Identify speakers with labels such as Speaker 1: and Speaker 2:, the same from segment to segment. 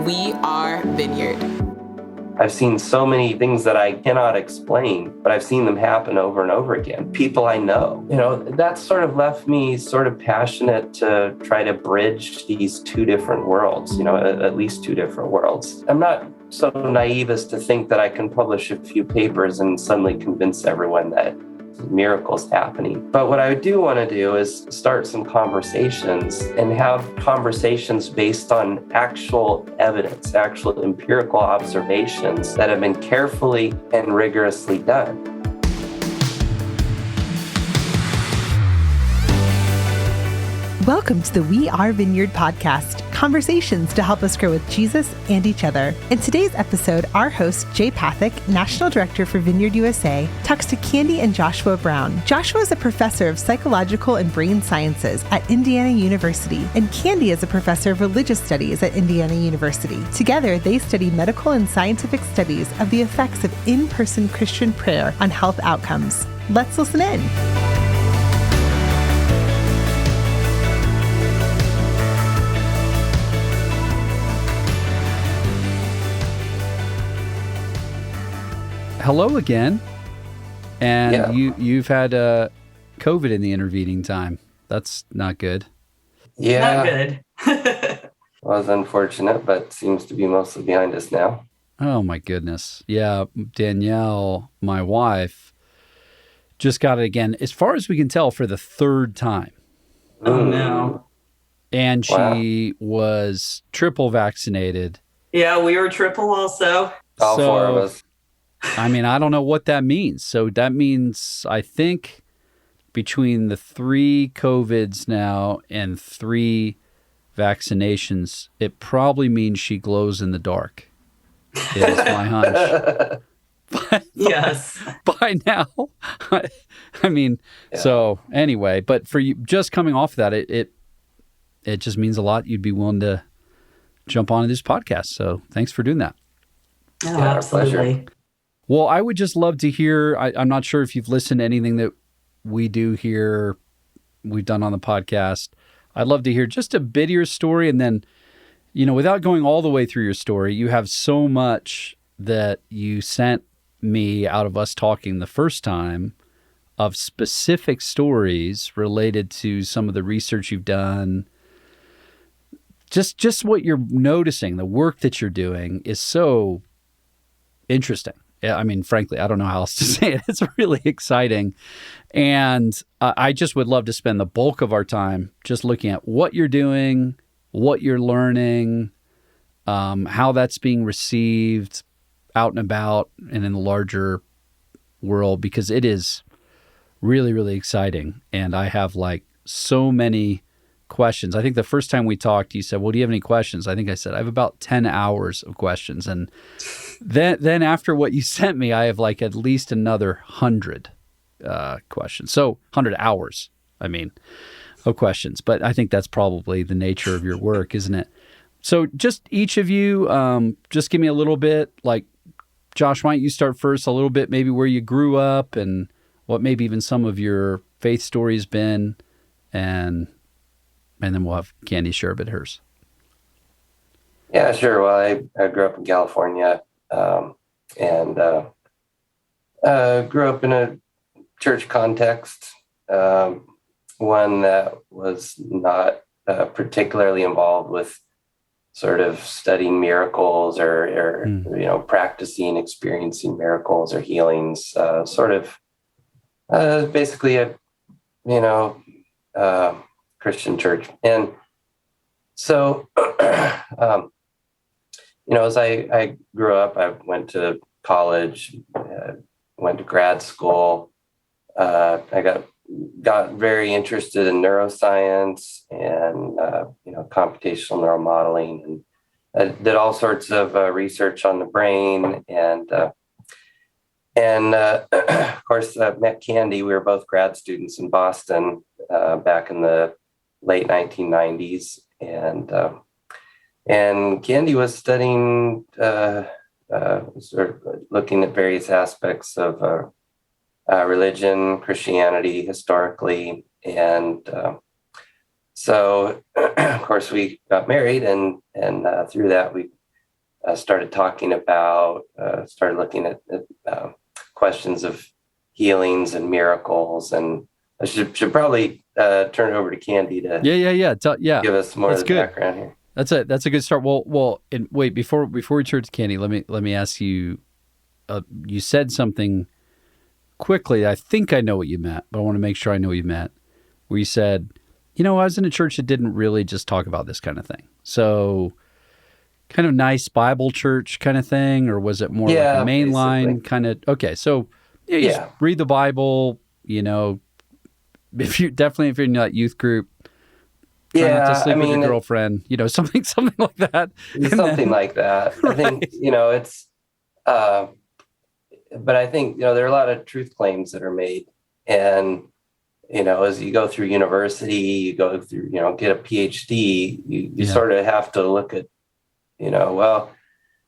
Speaker 1: We Are Vineyard.
Speaker 2: I've seen so many things that I cannot explain, but I've seen them happen over and over again. People I know, that sort of left me sort of passionate to try to bridge these two different worlds, at least two different worlds. I'm not so naive as to think that I can publish a few papers and suddenly convince everyone that miracles happening. But what I do want to do is start some conversations and have conversations based on actual evidence, actual empirical observations that have been carefully and rigorously done.
Speaker 3: Welcome to the We Are Vineyard podcast, conversations to help us grow with Jesus and each other. In today's episode, our host, Jay Pathak, National Director for Vineyard USA, talks to Candy and Joshua Brown. Joshua is a professor of psychological and brain sciences at Indiana University, and Candy is a professor of religious studies at Indiana University. Together, they study medical and scientific studies of the effects of in-person Christian prayer on health outcomes. Let's listen in.
Speaker 4: Hello again, and you've had COVID in the intervening time. That's not good.
Speaker 2: Yeah,
Speaker 1: Not good.
Speaker 2: was unfortunate, but seems to be mostly behind us now.
Speaker 4: Oh my goodness. Yeah, Danielle, my wife, just got it again, as far as we can tell, for the third time.
Speaker 1: Oh no.
Speaker 4: And she was triple vaccinated.
Speaker 1: Yeah, we were triple also.
Speaker 2: All four of us.
Speaker 4: I mean, I don't know what that means. So that means, I think, between the 3 COVIDs now and 3 vaccinations, it probably means she glows in the dark. Is my hunch.
Speaker 1: Yes.
Speaker 4: By now. I mean, So anyway, but for you, just coming off of that, it just means a lot. You'd be willing to jump onto this podcast. So thanks for doing that.
Speaker 1: Oh, absolutely.
Speaker 4: Well, I would just love to hear, I'm not sure if you've listened to anything that we do here, we've done on the podcast. I'd love to hear just a bit of your story. And then, without going all the way through your story, you have so much that you sent me out of us talking the first time of specific stories related to some of the research you've done. Just what you're noticing, the work that you're doing is so interesting. Yeah, I mean, frankly, I don't know how else to say it. It's really exciting. And I just would love to spend the bulk of our time just looking at what you're doing, what you're learning, how that's being received out and about and in the larger world, because it is really, really exciting. And I have so many questions. I think the first time we talked, you said, well, do you have any questions? I think I said, I have about 10 hours of questions. And then after what you sent me, I have at least another 100 questions. So 100 hours, of questions. But I think that's probably the nature of your work, isn't it? So just each of you, just give me a little bit, Josh, why don't you start first, a little bit, maybe where you grew up and what maybe even some of your faith story has been, and then we'll have Candy share a bit of hers.
Speaker 2: Yeah, sure. Well, I grew up in California and grew up in a church context, one that was not particularly involved with sort of studying miracles or practicing, experiencing miracles or healings, basically a, Christian church. And so, as I grew up, I went to college, went to grad school. I got very interested in neuroscience and, computational neuromodeling, and I did all sorts of research on the brain. And of course, met Candy. We were both grad students in Boston back in the late 1990s, and Candy was studying, sort of looking at various aspects of religion, Christianity historically, and so of course we got married, and through that we started talking about, started looking at questions of healings and miracles. And I should probably turn it over to Candy to give us more of the background here.
Speaker 4: That's a good start. Well, and wait, before we turn to Candy, let me ask you. You said something quickly. I think I know what you meant, but I want to make sure I know what you meant. Where you said, I was in a church that didn't really just talk about this kind of thing. So, kind of nice Bible church kind of thing, or was it more like a mainline kind of? Okay, so you just read the Bible. If you're in that youth group. Try not to sleep with your girlfriend, something like that.
Speaker 2: Like that. Right. I think, it's, but I think, there are a lot of truth claims that are made. And, as you go through university, you go through, get a PhD, you sort of have to look at, well,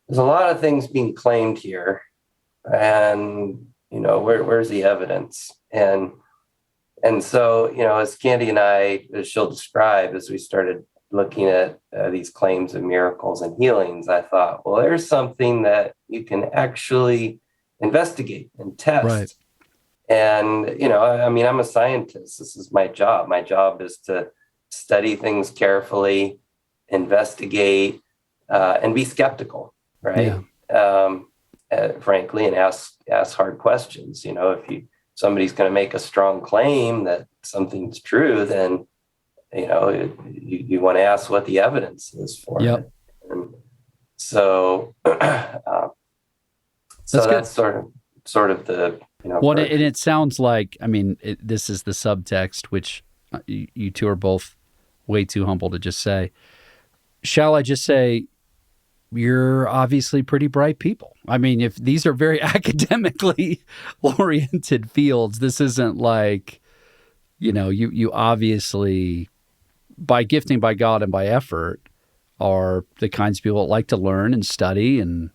Speaker 2: there's a lot of things being claimed here. And, where's the evidence? And so, as Candy and I, as she'll describe, as we started looking at these claims of miracles and healings, I thought, well, there's something that you can actually investigate and test. Right. And, I'm a scientist. This is my job. My job is to study things carefully, investigate, and be skeptical, right? Yeah. Frankly, and ask hard questions. If somebody's going to make a strong claim that something's true, then, you want to ask what the evidence is for it. And so, that's sort of the,
Speaker 4: Well, and it sounds like, this is the subtext, which you two are both way too humble to just say. Shall I just say, you're obviously pretty bright people. If these are very academically oriented fields, this isn't like, you obviously, by gifting by God and by effort, are the kinds of people that like to learn and study and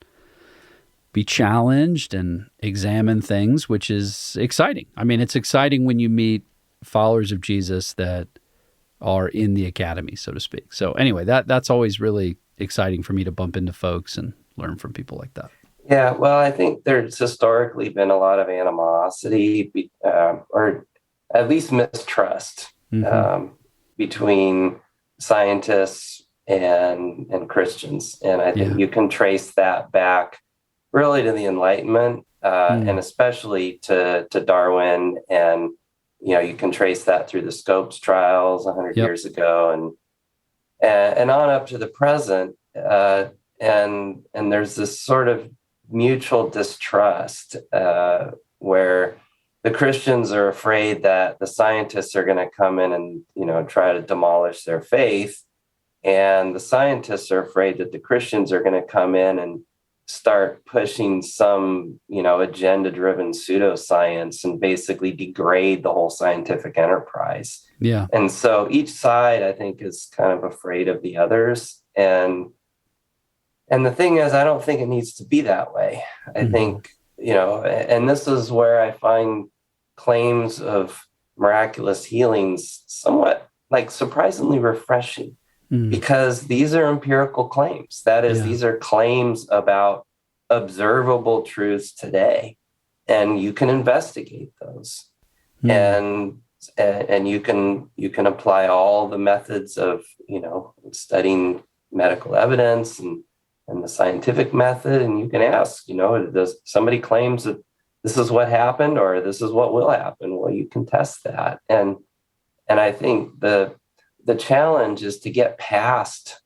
Speaker 4: be challenged and examine things, which is exciting. It's exciting when you meet followers of Jesus that are in the academy, so to speak. So anyway, that's always really exciting for me to bump into folks and learn from people like that.
Speaker 2: Yeah, well, I think there's historically been a lot of animosity, or at least mistrust, between scientists and Christians. And I think you can trace that back really to the Enlightenment, and especially to Darwin. And, you can trace that through the Scopes trials 100 years ago and on up to the present. And there's this sort of mutual distrust where the Christians are afraid that the scientists are going to come in and, try to demolish their faith. And the scientists are afraid that the Christians are going to come in and start pushing some, agenda-driven pseudoscience and basically degrade the whole scientific enterprise.
Speaker 4: Yeah.
Speaker 2: And so each side, I think, is kind of afraid of the others. And the thing is, I don't think it needs to be that way. I think, and this is where I find claims of miraculous healings somewhat surprisingly refreshing. Because these are empirical claims. That is, these are claims about observable truths today, and you can investigate those, and you can apply all the methods of studying medical evidence and the scientific method, and you can ask, does somebody claims that this is what happened or this is what will happen? Well, you can test that, and I think the challenge is to get past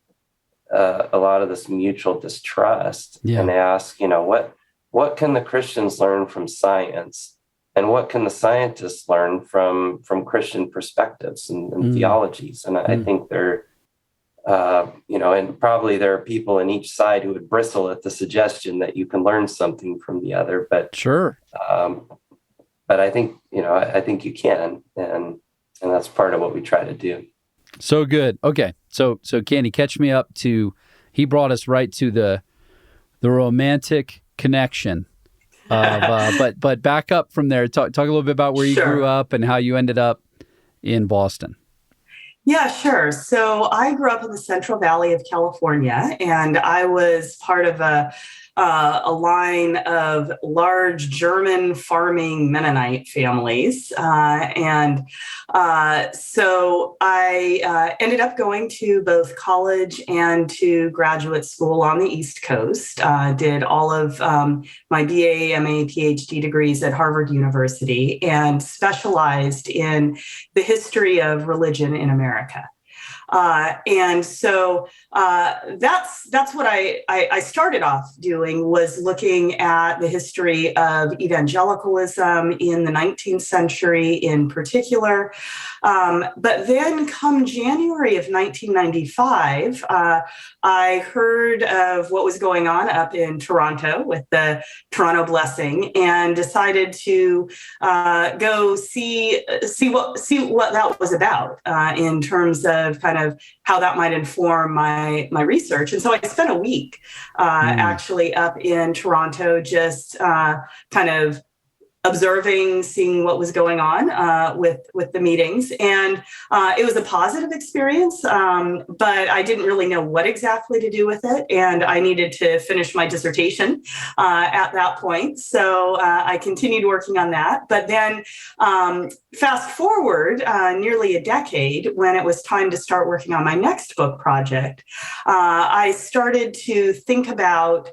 Speaker 2: a lot of this mutual distrust and ask, what can the Christians learn from science, and what can the scientists learn from Christian perspectives and theologies? And I think there, and probably there are people in each side who would bristle at the suggestion that you can learn something from the other. But
Speaker 4: sure,
Speaker 2: but I think I think you can, and that's part of what we try to do.
Speaker 4: So good. Okay. So Candy, catch me up to, he brought us right to the romantic connection of, but back up from there. Talk a little bit about where you grew up and how you ended up in Boston.
Speaker 1: Yeah, sure. So I grew up in the Central Valley of California, and I was part of a line of large German farming Mennonite families. So I ended up going to both college and to graduate school on the East Coast. Did all of my BA, MA, PhD degrees at Harvard University and specialized in the history of religion in America. That's what I started off doing, was looking at the history of evangelicalism in the 19th century in particular. But then come January of 1995, I heard of what was going on up in Toronto with the Toronto Blessing and decided to go see what that was about in terms of kind of how that might inform my research. And so I spent a week actually up in Toronto, just kind of observing, seeing what was going on with the meetings. And it was a positive experience, but I didn't really know what exactly to do with it. And I needed to finish my dissertation at that point. So I continued working on that. But then fast forward nearly a decade, when it was time to start working on my next book project, I started to think about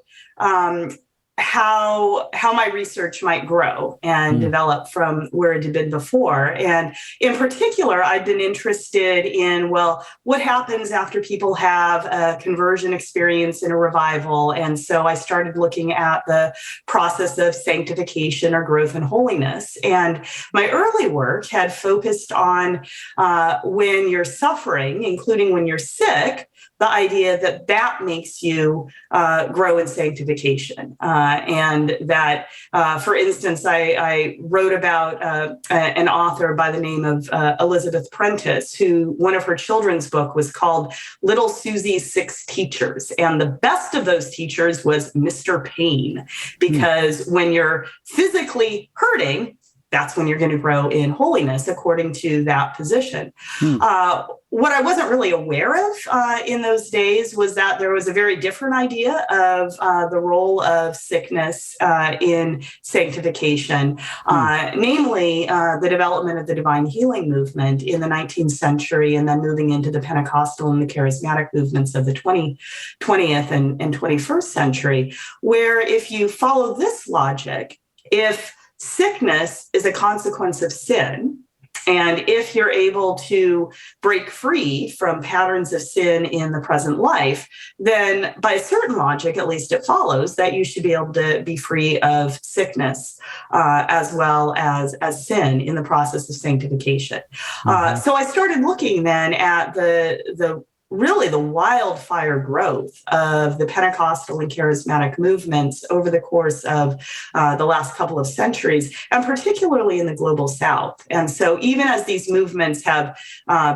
Speaker 1: how my research might grow and develop from where it had been before. And in particular, I'd been interested in, well, what happens after people have a conversion experience in a revival? And so I started looking at the process of sanctification or growth in holiness. And my early work had focused on when you're suffering, including when you're sick, the idea that makes you grow in sanctification. And that, for instance, I wrote about an author by the name of Elizabeth Prentice, who one of her children's book was called Little Susie's Six Teachers. And the best of those teachers was Mr. Pain, because when you're physically hurting, that's when you're going to grow in holiness, according to that position. What I wasn't really aware of in those days was that there was a very different idea of the role of sickness in sanctification, namely the development of the divine healing movement in the 19th century, and then moving into the Pentecostal and the charismatic movements of the 20th and 21st century, where if you follow this logic, if sickness is a consequence of sin, and if you're able to break free from patterns of sin in the present life, then by a certain logic, at least it follows that you should be able to be free of sickness as well as sin in the process of sanctification. So I started looking then at the wildfire growth of the Pentecostal and charismatic movements over the course of the last couple of centuries, and particularly in the global South. And so even as these movements have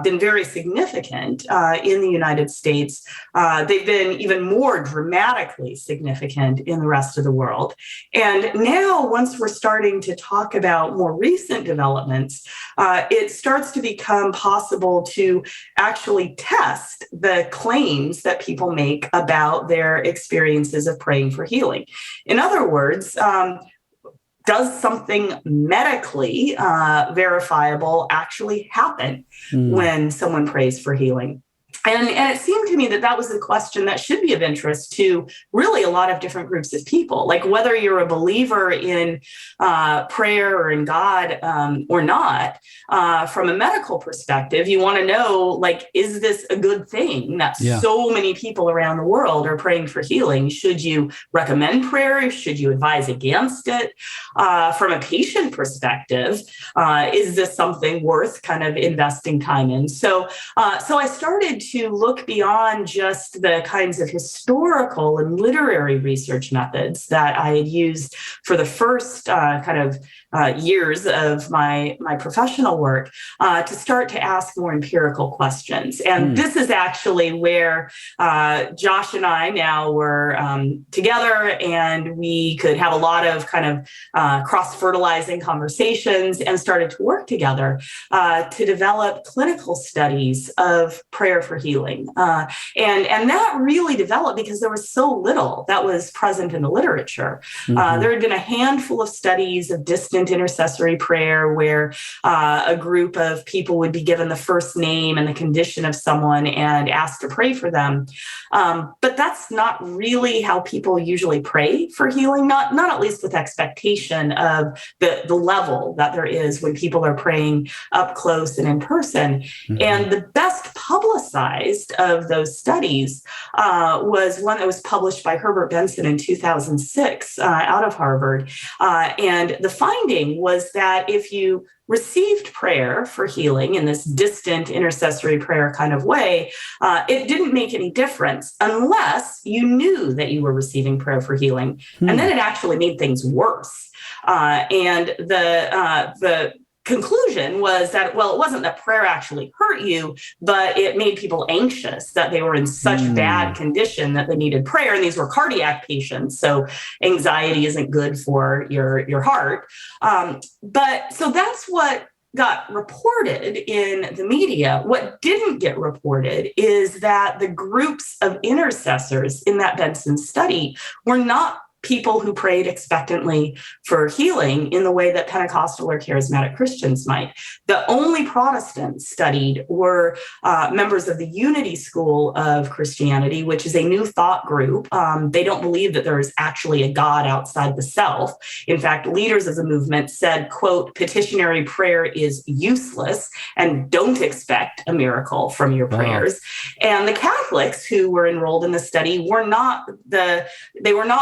Speaker 1: been very significant in the United States, they've been even more dramatically significant in the rest of the world. And now, once we're starting to talk about more recent developments, it starts to become possible to actually test the claims that people make about their experiences of praying for healing. In other words, does something medically verifiable actually happen when someone prays for healing? And it seemed to me that was the question that should be of interest to really a lot of different groups of people, like whether you're a believer in prayer or in God or not. From a medical perspective, you want to know, like, is this a good thing that so many people around the world are praying for healing? Should you recommend prayer? Should you advise against it? From a patient perspective, is this something worth kind of investing time in? So I started to look beyond just the kinds of historical and literary research methods that I had used for the first years of my professional work, to start to ask more empirical questions. And this is actually where Josh and I now were together, and we could have a lot of cross-fertilizing conversations and started to work together to develop clinical studies of prayer for healing. And that really developed because there was so little that was present in the literature. There had been a handful of studies of distant intercessory prayer where a group of people would be given the first name and the condition of someone and asked to pray for them. But that's not really how people usually pray for healing, not at least with expectation of the level that there is when people are praying up close and in person. And the best publicized of those studies was one that was published by Herbert Benson in 2006 out of Harvard. And the finding was that if you received prayer for healing in this distant intercessory prayer kind of way, it didn't make any difference unless you knew that you were receiving prayer for healing. And then it actually made things worse. And the conclusion was that, well, it wasn't that prayer actually hurt you, but it made people anxious, that they were in such bad condition that they needed prayer. And these were cardiac patients. So anxiety isn't good for your heart. But so that's what got reported in the media. What didn't get reported is that the groups of intercessors in that Benson study were not people who prayed expectantly for healing in the way that Pentecostal or charismatic Christians might. The only Protestants studied were members of the Unity School of Christianity, which is a new thought group. They don't believe that there is actually a God outside the self. In fact, leaders of the movement said, quote, petitionary prayer is useless and don't expect a miracle from your prayers. And the Catholics who were enrolled in the study were not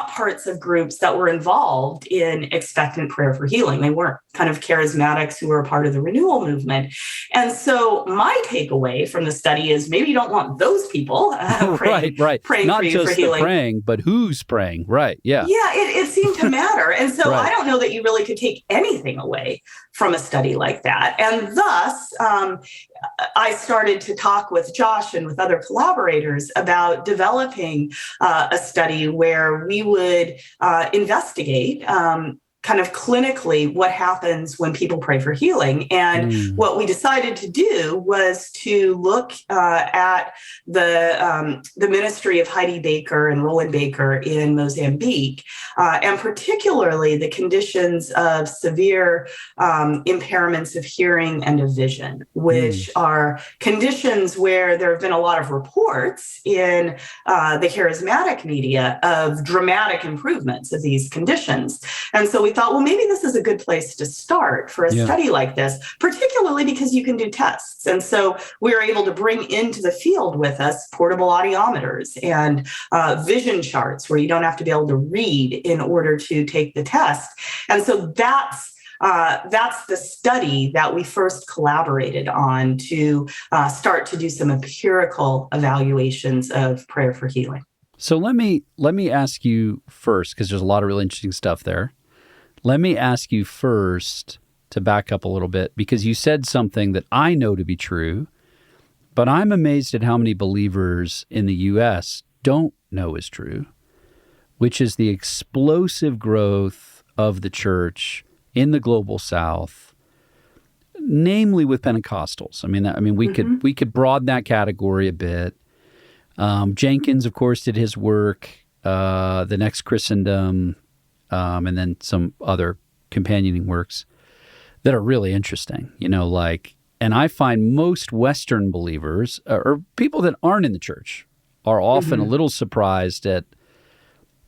Speaker 1: parts of groups that were involved in expectant prayer for healing. They weren't kind of charismatics who were a part of the renewal movement. And so my takeaway from the study is maybe you don't want those people praying
Speaker 4: not
Speaker 1: for you
Speaker 4: just
Speaker 1: for healing.
Speaker 4: Not just praying, but who's praying. Right. Yeah.
Speaker 1: Yeah, it seemed to matter. And so I don't know that you really could take anything away from a study like that. And thus, I started to talk with Josh and with other collaborators about developing a study where we would investigate kind of clinically what happens when people pray for healing. And what we decided to do was to look at the ministry of Heidi Baker and Roland Baker in Mozambique, and particularly the conditions of severe impairments of hearing and of vision, which are conditions where there have been a lot of reports in the charismatic media of dramatic improvements of these conditions. And so we thought, well, maybe this is a good place to start for a study like this, particularly because you can do tests. And so we were able to bring into the field with us portable audiometers and vision charts where you don't have to be able to read in order to take the test. And so that's the study that we first collaborated on to start to do some empirical evaluations of prayer for healing.
Speaker 4: So let me ask you first, because there's a lot of really interesting stuff there. Let me ask you first to back up a little bit, because you said something that I know to be true, but I'm amazed at how many believers in the U.S. don't know is true, which is the explosive growth of the church in the global South, namely with Pentecostals. I mean, we could broaden that category a bit. Jenkins, of course, did his work, The Next Christendom, and then some other companioning works that are really interesting, and I find most Western believers or people that aren't in the church are often a little surprised at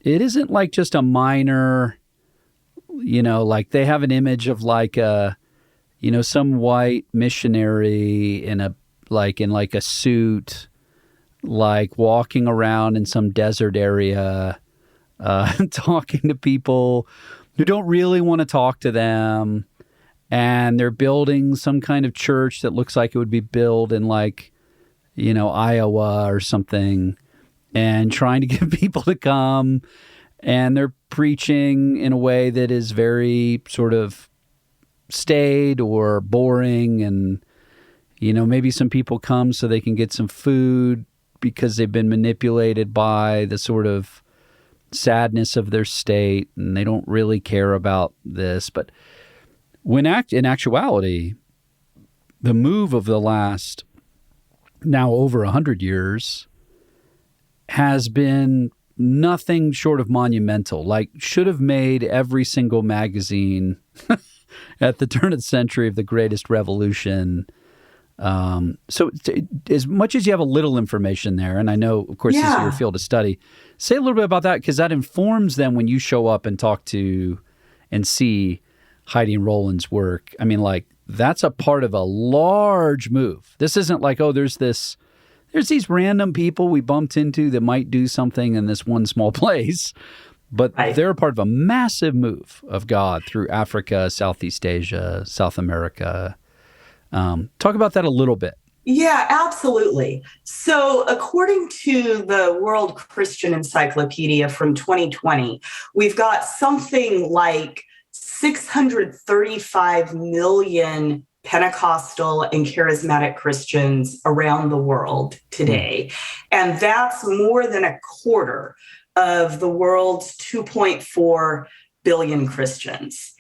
Speaker 4: it isn't like just a minor, like they have an image of like a, some white missionary in a suit, like walking around in some desert area, talking to people who don't really want to talk to them, and they're building some kind of church that looks like it would be built in like Iowa or something, and trying to get people to come, and they're preaching in a way that is very sort of staid or boring, and maybe some people come so they can get some food because they've been manipulated by the sort of sadness of their state, and they don't really care about this. But in actuality, the move of the last now over 100 years has been nothing short of monumental. Like, should have made every single magazine at the turn of the century of the greatest revolution. So as much as you have a little information there, and I know, of course, this is your field of study, say a little bit about that, because that informs them when you show up and talk to and see Heidi and Roland's work. I mean, like, that's a part of a large move. This isn't like, there's these random people we bumped into that might do something in this one small place, but they're a part of a massive move of God through Africa, Southeast Asia, South America. Talk about that a little bit.
Speaker 1: Yeah, absolutely. So according to the World Christian Encyclopedia from 2020, we've got something like 635 million Pentecostal and charismatic Christians around the world today. And that's more than a quarter of the world's 2.4 billion Christians.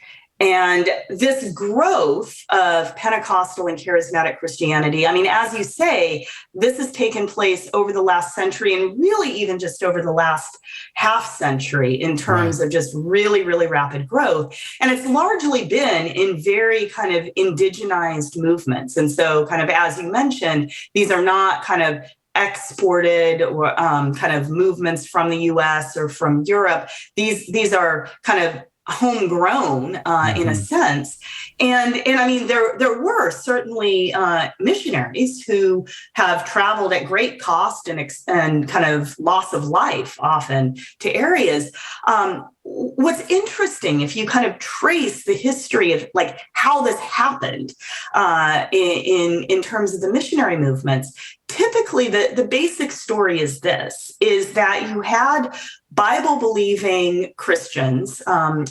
Speaker 1: And this growth of Pentecostal and charismatic Christianity, I mean, as you say, this has taken place over the last century, and really even just over the last half century in terms of just really, really rapid growth. And it's largely been in very kind of indigenized movements. And so kind of, as you mentioned, these are not kind of exported or kind of movements from the US or from Europe. These are kind of homegrown in a sense. And I mean, there were certainly missionaries who have traveled at great cost and kind of loss of life often to areas. What's interesting, if you kind of trace the history of like how this happened in terms of the missionary movements, typically the basic story is that you had Bible-believing Christians,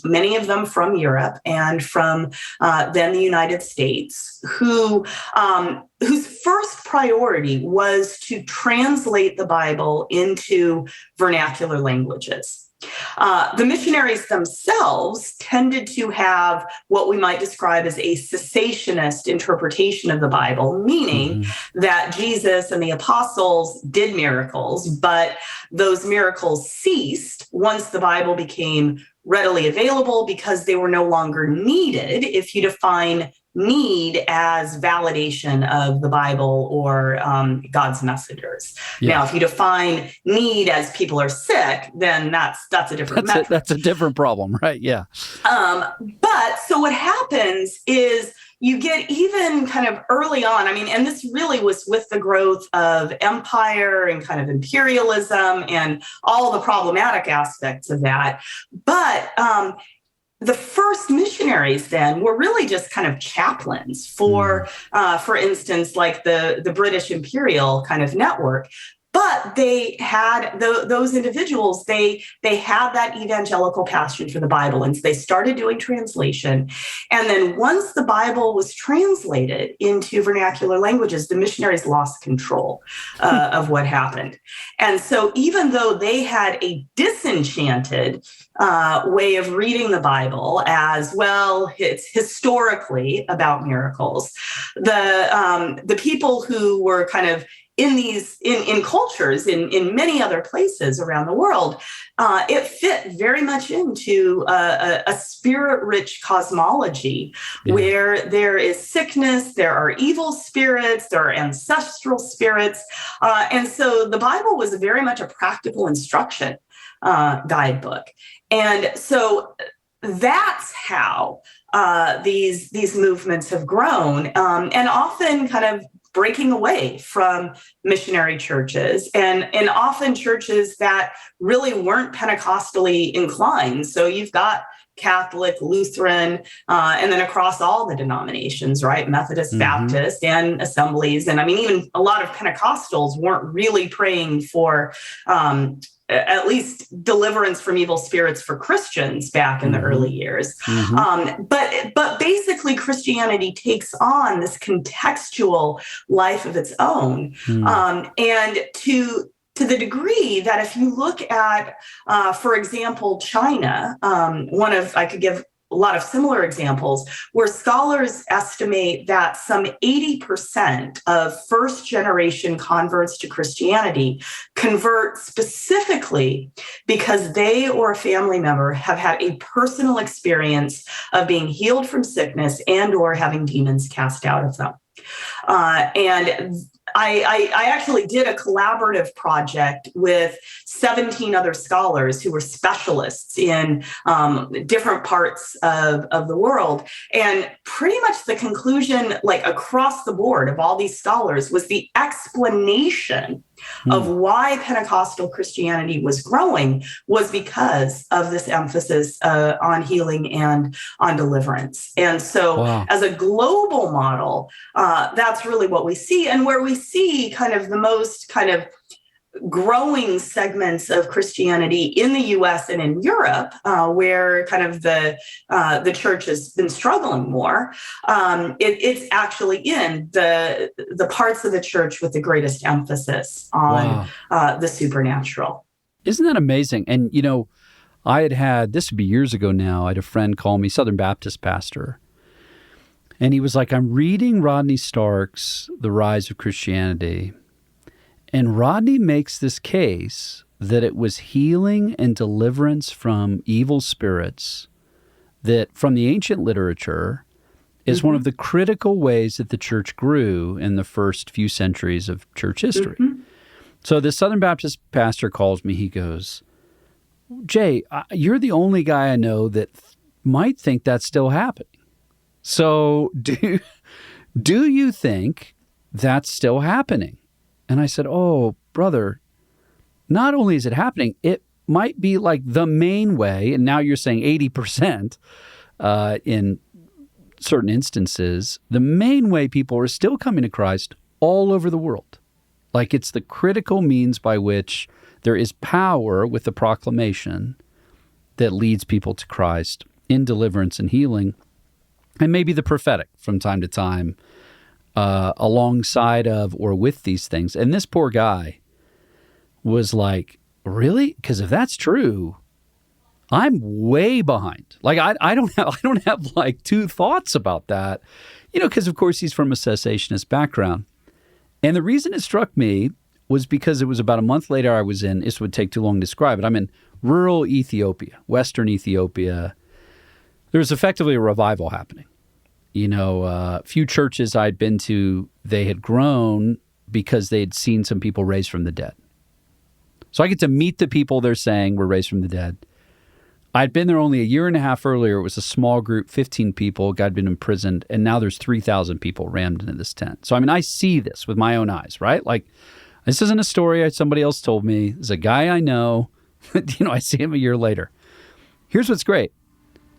Speaker 1: many of them from Europe and from then the United States, whose first priority was to translate the Bible into vernacular languages. The missionaries themselves tended to have what we might describe as a cessationist interpretation of the Bible, meaning that Jesus and the apostles did miracles, but those miracles ceased once the Bible became readily available because they were no longer needed if you define need as validation of the Bible or God's messengers. Yeah. Now, if you define need as people are sick, then that's a different metric.
Speaker 4: That's a different problem, right? Yeah.
Speaker 1: But so what happens is you get even kind of early on, I mean, and this really was with the growth of empire and kind of imperialism and all the problematic aspects of that. But the first missionaries then were really just kind of chaplains for instance, like the British Imperial kind of network. But they had those individuals, they had that evangelical passion for the Bible. And so they started doing translation. And then once the Bible was translated into vernacular languages, the missionaries lost control of what happened. And so even though they had a disenchanted way of reading the Bible as, well, it's historically about miracles, the people who were kind of in cultures in many other places around the world, it fit very much into a spirit-rich cosmology where there is sickness, there are evil spirits, there are ancestral spirits, and so the Bible was very much a practical instruction guidebook, and so that's how these movements have grown, and often kind of breaking away from missionary churches and often churches that really weren't Pentecostally inclined. So you've got Catholic, Lutheran, and then across all the denominations, right? Methodist, Baptist, and assemblies. And I mean, even a lot of Pentecostals weren't really praying for at least deliverance from evil spirits for Christians back in the early years. But basically Christianity takes on this contextual life of its own. And to the degree that if you look at, for example, China, I could give a lot of similar examples where scholars estimate that some 80% of first-generation converts to Christianity convert specifically because they or a family member have had a personal experience of being healed from sickness and or having demons cast out of them. And I actually did a collaborative project with 17 other scholars who were specialists in different parts of the world. And pretty much the conclusion, like across the board of all these scholars, was the explanation of why Pentecostal Christianity was growing was because of this emphasis on healing and on deliverance. And so as a global model, that's really what we see, and where we see kind of the most kind of growing segments of Christianity in the U.S. and in Europe, where kind of the church has been struggling more. It's actually in the parts of the church with the greatest emphasis on the supernatural.
Speaker 4: Isn't that amazing? And, you know, this would be years ago now, I had a friend call me, Southern Baptist pastor, and he was like, I'm reading Rodney Stark's The Rise of Christianity, and Rodney makes this case that it was healing and deliverance from evil spirits that, from the ancient literature, is one of the critical ways that the church grew in the first few centuries of church history. So this Southern Baptist pastor calls me. He goes, Jay, you're the only guy I know that might think that's still happening. So do you think that's still happening? And I said, oh, brother, not only is it happening, it might be like the main way, and now you're saying 80% in certain instances, the main way people are still coming to Christ all over the world. Like it's the critical means by which there is power with the proclamation that leads people to Christ in deliverance and healing, and maybe the prophetic from time to time alongside of or with these things. And this poor guy was like, really? Because if that's true, I'm way behind. Like I don't have like two thoughts about that, you know, because of course he's from a cessationist background. And the reason it struck me was because it was about a month later I was in, this would take too long to describe it, I'm in rural Ethiopia, Western Ethiopia. There was effectively a revival happening. You know, a few churches I'd been to, they had grown because they'd seen some people raised from the dead. So I get to meet the people they're saying were raised from the dead. I'd been there only a year and a half earlier. It was a small group, 15 people. God had been imprisoned, and now there's 3,000 people rammed into this tent. So, I mean, I see this with my own eyes, right? Like, this isn't a story somebody else told me. There's a guy I know. You know, I see him a year later. Here's what's great.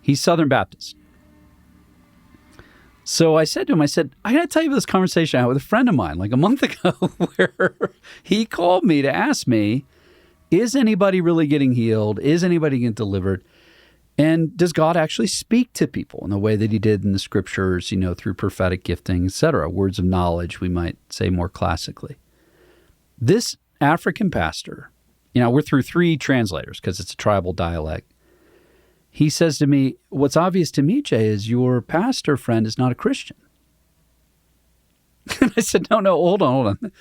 Speaker 4: He's Southern Baptist. So I said to him, I got to tell you about this conversation I had with a friend of mine like a month ago where he called me to ask me, is anybody really getting healed? Is anybody getting delivered? And does God actually speak to people in the way that he did in the scriptures, you know, through prophetic gifting, et cetera, words of knowledge, we might say more classically. This African pastor, you know, we're through 3 translators because it's a tribal dialect. He says to me, what's obvious to me, Jay, is your pastor friend is not a Christian. And I said, no, hold on.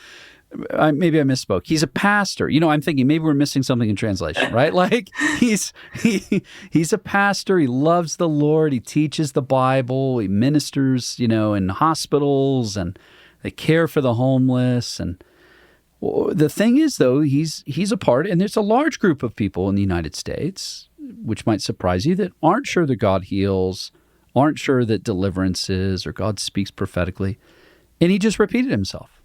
Speaker 4: Maybe I misspoke. He's a pastor. You know, I'm thinking maybe we're missing something in translation, right? Like he's a pastor. He loves the Lord. He teaches the Bible. He ministers, you know, in hospitals, and they care for the homeless. And the thing is, though, he's a part, and there's a large group of people in the United States, which might surprise you, that aren't sure that God heals, aren't sure that deliverance is, or God speaks prophetically. And he just repeated himself.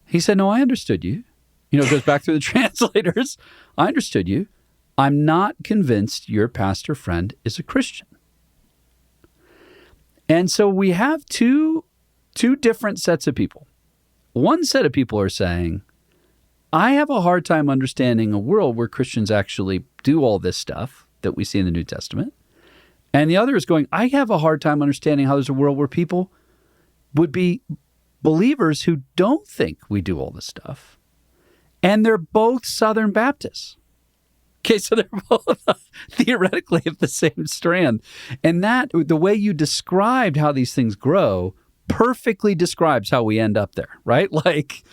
Speaker 4: He said, no, I understood you. You know, it goes back through the translators. I understood you. I'm not convinced your pastor friend is a Christian. And so we have two different sets of people. One set of people are saying, I have a hard time understanding a world where Christians actually do all this stuff that we see in the New Testament. And the other is going, I have a hard time understanding how there's a world where people would be believers who don't think we do all this stuff. And they're both Southern Baptists. Okay, so they're both theoretically of the same strand. And that, the way you described how these things grow, perfectly describes how we end up there, right? Like,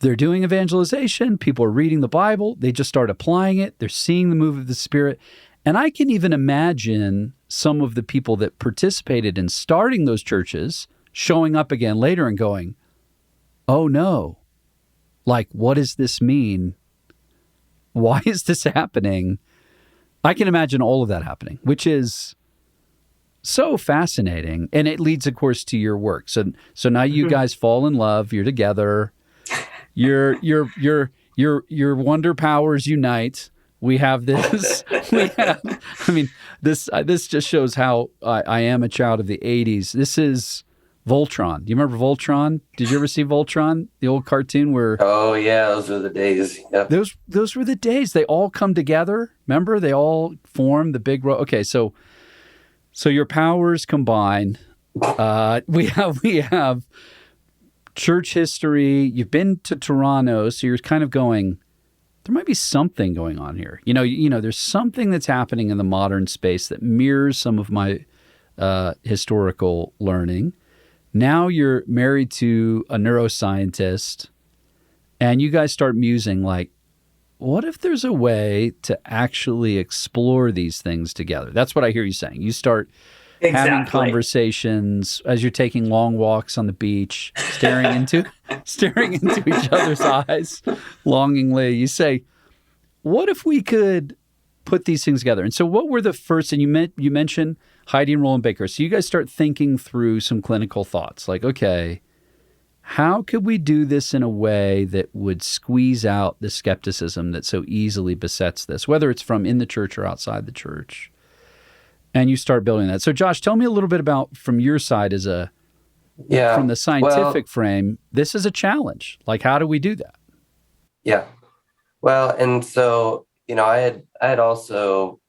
Speaker 4: they're doing evangelization, people are reading the Bible, they just start applying it, they're seeing the move of the Spirit. And I can even imagine some of the people that participated in starting those churches showing up again later and going, oh no, like, what does this mean? Why is this happening? I can imagine all of that happening, which is so fascinating. And it leads, of course, to your work. So now you guys fall in love, you're together, your wonder powers unite. We have this, this just shows how I am a child of the 80s. This is Voltron. Do you remember Voltron? Did you ever see Voltron, the old cartoon where?
Speaker 2: Oh yeah, those were the days. Yep.
Speaker 4: Those were the days. They all come together. Remember, they all form the big. Okay, so your powers combine. We have church history. You've been to Toronto, so you're kind of going, there might be something going on here. You know, there's something that's happening in the modern space that mirrors some of my historical learning. Now you're married to a neuroscientist, and you guys start musing like, what if there's a way to actually explore these things together? That's what I hear you saying. You start having conversations as you're taking long walks on the beach, staring into each other's eyes longingly. You say, what if we could put these things together? And so what were the first, and you mentioned Heidi and Roland Baker. So you guys start thinking through some clinical thoughts like, okay, how could we do this in a way that would squeeze out the skepticism that so easily besets this, whether it's from in the church or outside the church? And you start building that. So Josh, tell me a little bit about from your side from the scientific frame, this is a challenge. Like, how do we do that?
Speaker 2: Yeah. Well, and so, I had also,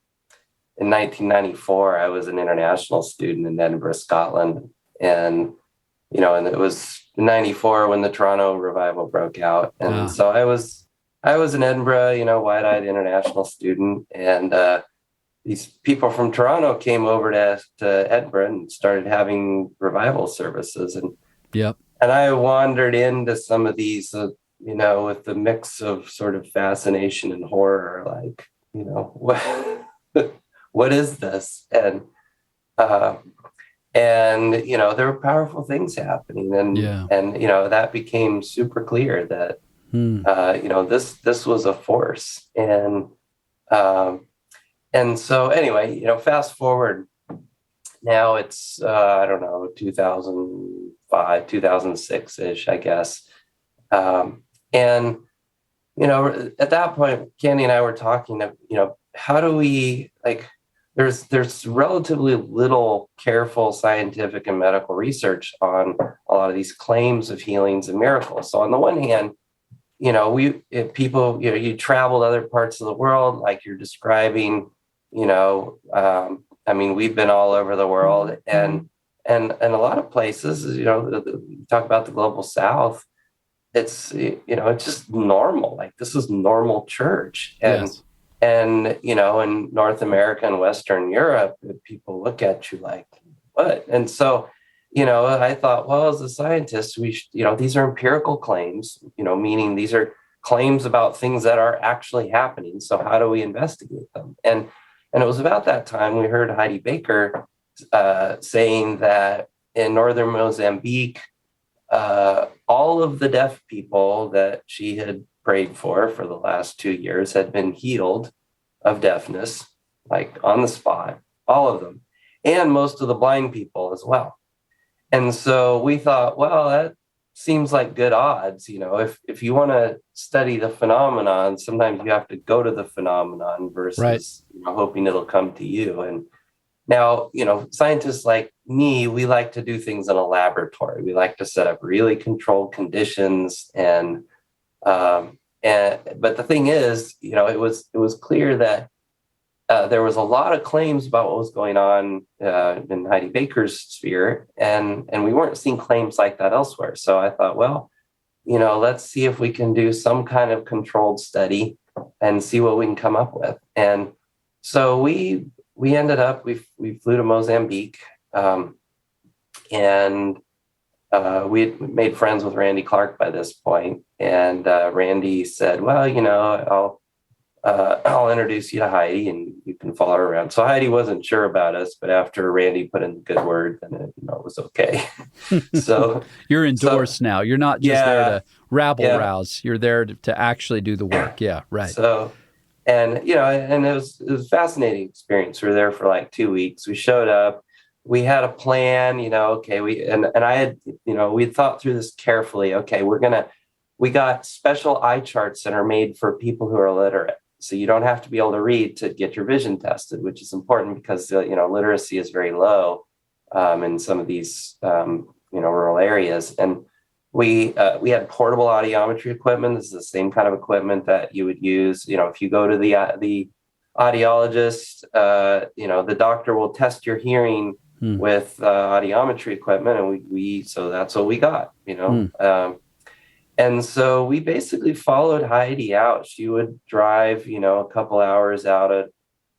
Speaker 2: in 1994, I was an international student in Edinburgh, Scotland. And, and it was 94 when the Toronto revival broke out. And so I was in Edinburgh, wide-eyed international student. And these people from Toronto came over to Edinburgh and started having revival services. And I wandered into some of these, with the mix of sort of fascination and horror, like, what is this? And there were powerful things happening, and that became super clear that this was a force, and so anyway, fast forward, now it's 2005, 2006 ish, I guess, and at that point, Candy and I were talking, how do we there's relatively little careful scientific and medical research on a lot of these claims of healings and miracles. So on the one hand, you travel to other parts of the world, like you're describing, we've been all over the world, and a lot of places, you talk about the global South, it's, it's just normal. Like, this is normal church. And
Speaker 4: yes.
Speaker 2: And, in North America and Western Europe, people look at you like, what? And so, I thought, well, as a scientist, these are empirical claims, meaning these are claims about things that are actually happening. So how do we investigate them? And it was about that time we heard Heidi Baker saying that in northern Mozambique, all of the deaf people that she had prayed for the last 2 years had been healed of deafness, like on the spot, all of them, and most of the blind people as well. And so we thought, well, that seems like good odds. If you want to study the phenomenon, sometimes you have to go to the phenomenon versus hoping it'll come to you. And now, scientists like me, we like to do things in a laboratory. We like to set up really controlled conditions, but the thing is, it was clear that there was a lot of claims about what was going on in Heidi Baker's sphere, and we weren't seeing claims like that elsewhere. So I thought, well, let's see if we can do some kind of controlled study and see what we can come up with. And so we ended up, we flew to Mozambique, and we had made friends with Randy Clark by this point. And Randy said, well, I'll introduce you to Heidi and you can follow her around. So Heidi wasn't sure about us, but after Randy put in the good word, then it was okay. So
Speaker 4: you're endorsed now. You're not just there to rabble-rouse. You're there to actually do the work. Yeah, right.
Speaker 2: So, and it was a fascinating experience. We were there for like 2 weeks. We showed up. We had a plan. Okay. I had we thought through this carefully. Okay, we got special eye charts that are made for people who are illiterate. So you don't have to be able to read to get your vision tested, which is important because, literacy is very low in some of these, rural areas. And we had portable audiometry equipment. This is the same kind of equipment that you would use, if you go to the audiologist, the doctor will test your hearing with audiometry equipment. And so that's what we got, And so we basically followed Heidi out. She would drive, a couple hours out of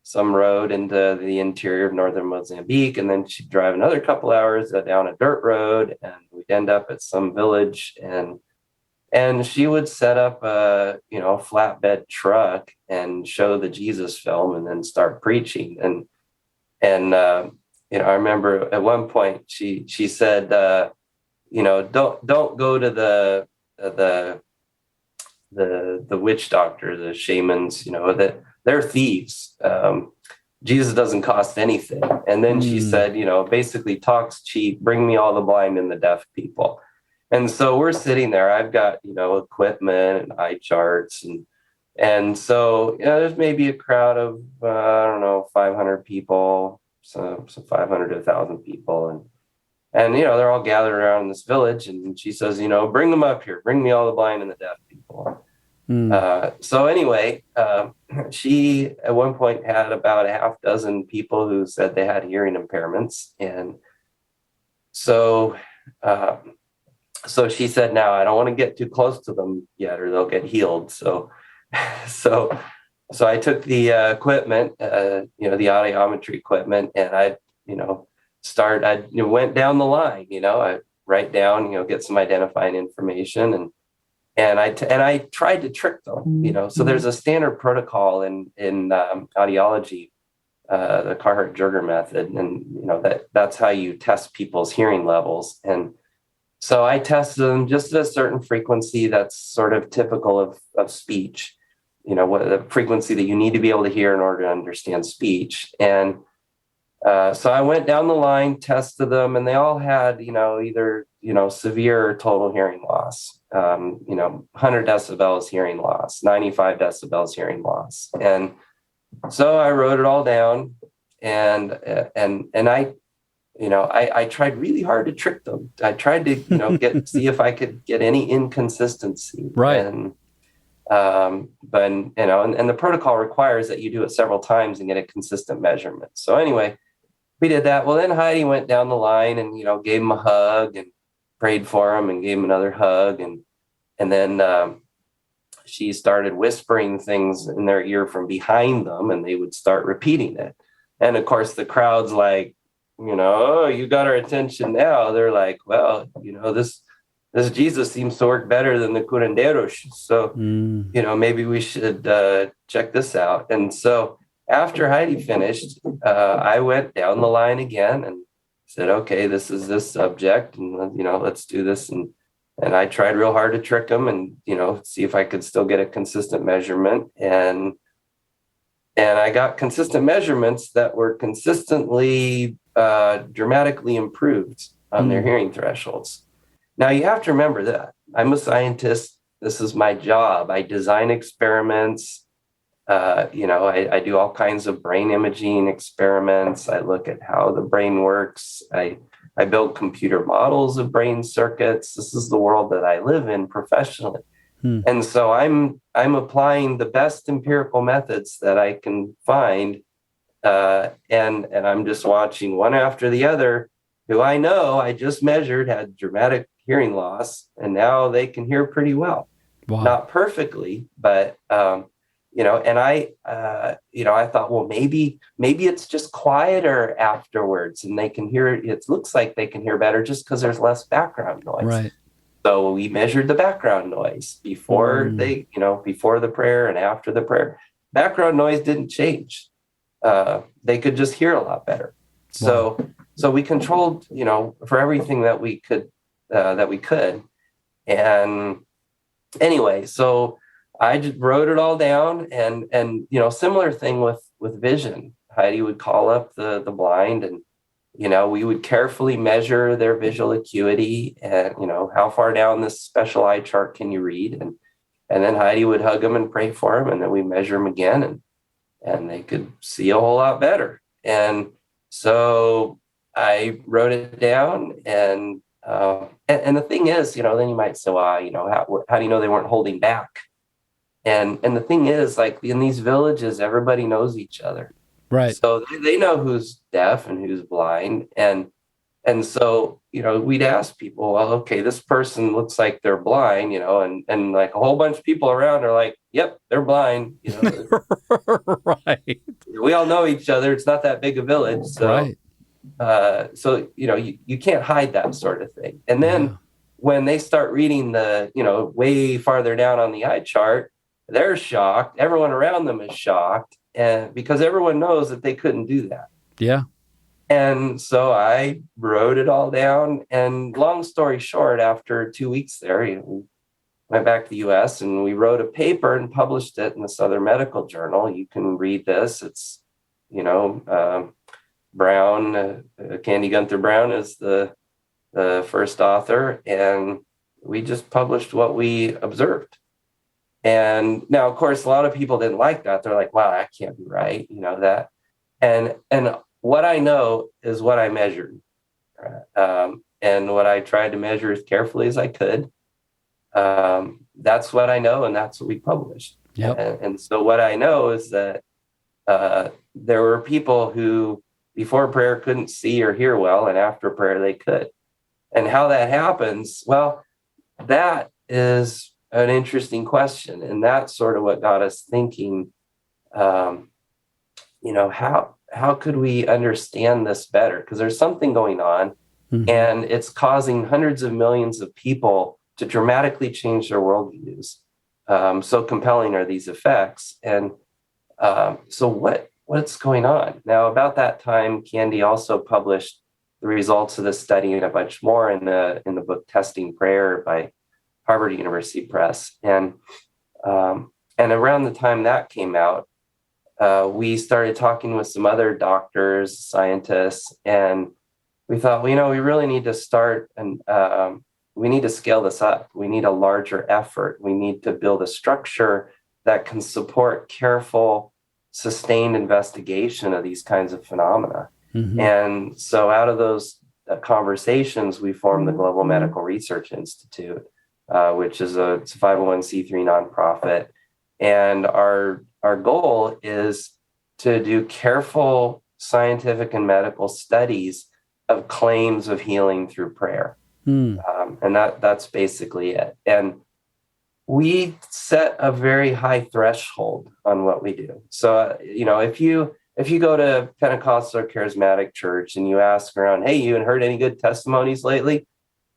Speaker 2: some road into the interior of northern Mozambique, and then she'd drive another couple hours down a dirt road, and we'd end up at some village, and she would set up a flatbed truck and show the Jesus film, and then start preaching. And I remember at one point she said, don't go to the witch doctor, the shamans, that they're thieves. Jesus doesn't cost anything. And then she said, basically talks cheap, bring me all the blind and the deaf people. And so we're sitting there, I've got, equipment and eye charts. And so, there's maybe a crowd of, 500 people, so 500 to 1,000 people. And, they're all gathered around in this village. And she says, bring them up here. Bring me all the blind and the deaf people. So anyway, she at one point had about a half dozen people who said they had hearing impairments. And so she said, now I don't want to get too close to them yet or they'll get healed. So I took the equipment, the audiometry equipment, and I went down the line, I write down, get some identifying information, and I tried to trick them, so there's a standard protocol in audiology, the Carhart-Jurger method, and that's how you test people's hearing levels. And so I tested them just at a certain frequency that's sort of typical of speech, what the frequency that you need to be able to hear in order to understand speech. And so I went down the line, tested them, and they all had, either, severe or total hearing loss, 100 decibels hearing loss, 95 decibels hearing loss. And so I wrote it all down, and I tried really hard to trick them. I tried to, see if I could get any inconsistency.
Speaker 4: Right.
Speaker 2: But the protocol requires that you do it several times and get a consistent measurement. So anyway, we did that. Well, then Heidi went down the line and, gave him a hug and prayed for him and gave him another hug. And then she started whispering things in their ear from behind them, and they would start repeating it. And of course, the crowd's like, oh, you got our attention now. They're like, well, this Jesus seems to work better than the curanderos. So, maybe we should check this out. And so after Heidi finished, I went down the line again and said, okay, this is this subject, and, let's do this. And I tried real hard to trick them and, see if I could still get a consistent measurement. And I got consistent measurements that were consistently dramatically improved on their hearing thresholds. Now you have to remember that I'm a scientist. This is my job. I design experiments. I do all kinds of brain imaging experiments. I look at how the brain works. I build computer models of brain circuits. This is the world that I live in professionally. And so I'm applying the best empirical methods that I can find. And I'm just watching one after the other who I know I just measured had dramatic hearing loss, and now they can hear pretty well.
Speaker 4: Wow.
Speaker 2: Not perfectly, but and I thought, well, maybe it's just quieter afterwards, and they can hear. It looks like they can hear better just because there's less background noise.
Speaker 4: Right.
Speaker 2: So we measured the background noise before before the prayer and after the prayer. Background noise didn't change. They could just hear a lot better.
Speaker 4: Wow.
Speaker 2: So we controlled, for everything that we could. And anyway, so I just wrote it all down, and similar thing with vision. Heidi would call up the blind, and we would carefully measure their visual acuity, and how far down this special eye chart can you read, and then Heidi would hug them and pray for them, and then we measure them again, and they could see a whole lot better. And so I wrote it down, and the thing is, then you might say, well, how do you know they weren't holding back? And the thing is, like, in these villages, everybody knows each other.
Speaker 4: Right.
Speaker 2: So they know who's deaf and who's blind. And so, we'd ask people, well, okay, this person looks like they're blind, and like a whole bunch of people around are like, yep, they're blind.
Speaker 4: Right.
Speaker 2: We all know each other. It's not that big a village. So,
Speaker 4: right.
Speaker 2: You can't hide that sort of thing. And then when they start reading the, way farther down on the eye chart, they're shocked. Everyone around them is shocked, and because everyone knows that they couldn't do that.
Speaker 4: Yeah.
Speaker 2: And so I wrote it all down. And long story short, after 2 weeks there, we went back to the US and we wrote a paper and published it in the Southern Medical Journal. You can read this. It's, Brown, Candy Gunther Brown is the first author. And we just published what we observed. And now, of course, a lot of people didn't like that. They're like, wow, that can't be right. That. And what I know is what I measured. And what I tried to measure as carefully as I could. That's what I know, and that's what we published.
Speaker 4: Yep.
Speaker 2: And so what I know is that there were people who before prayer couldn't see or hear well, and after prayer they could. And how that happens, well, that is an interesting question. And that's sort of what got us thinking, how could we understand this better? Because there's something going on, and it's causing hundreds of millions of people to dramatically change their worldviews. So compelling are these effects. And so what's going on? Now, about that time, Candy also published the results of the study and a bunch more in the book Testing Prayer by Harvard University Press. And around the time that came out, we started talking with some other doctors, scientists, and we thought, we really need to start, and we need to scale this up. We need a larger effort. We need to build a structure that can support careful, sustained investigation of these kinds of phenomena. And so out of those conversations, we formed the Global Medical Research Institute, which is it's a 501c3 nonprofit. And our goal is to do careful scientific and medical studies of claims of healing through prayer. And that's basically it. And we set a very high threshold on what we do. So, if you go to Pentecostal or Charismatic church and you ask around, hey, you haven't heard any good testimonies lately?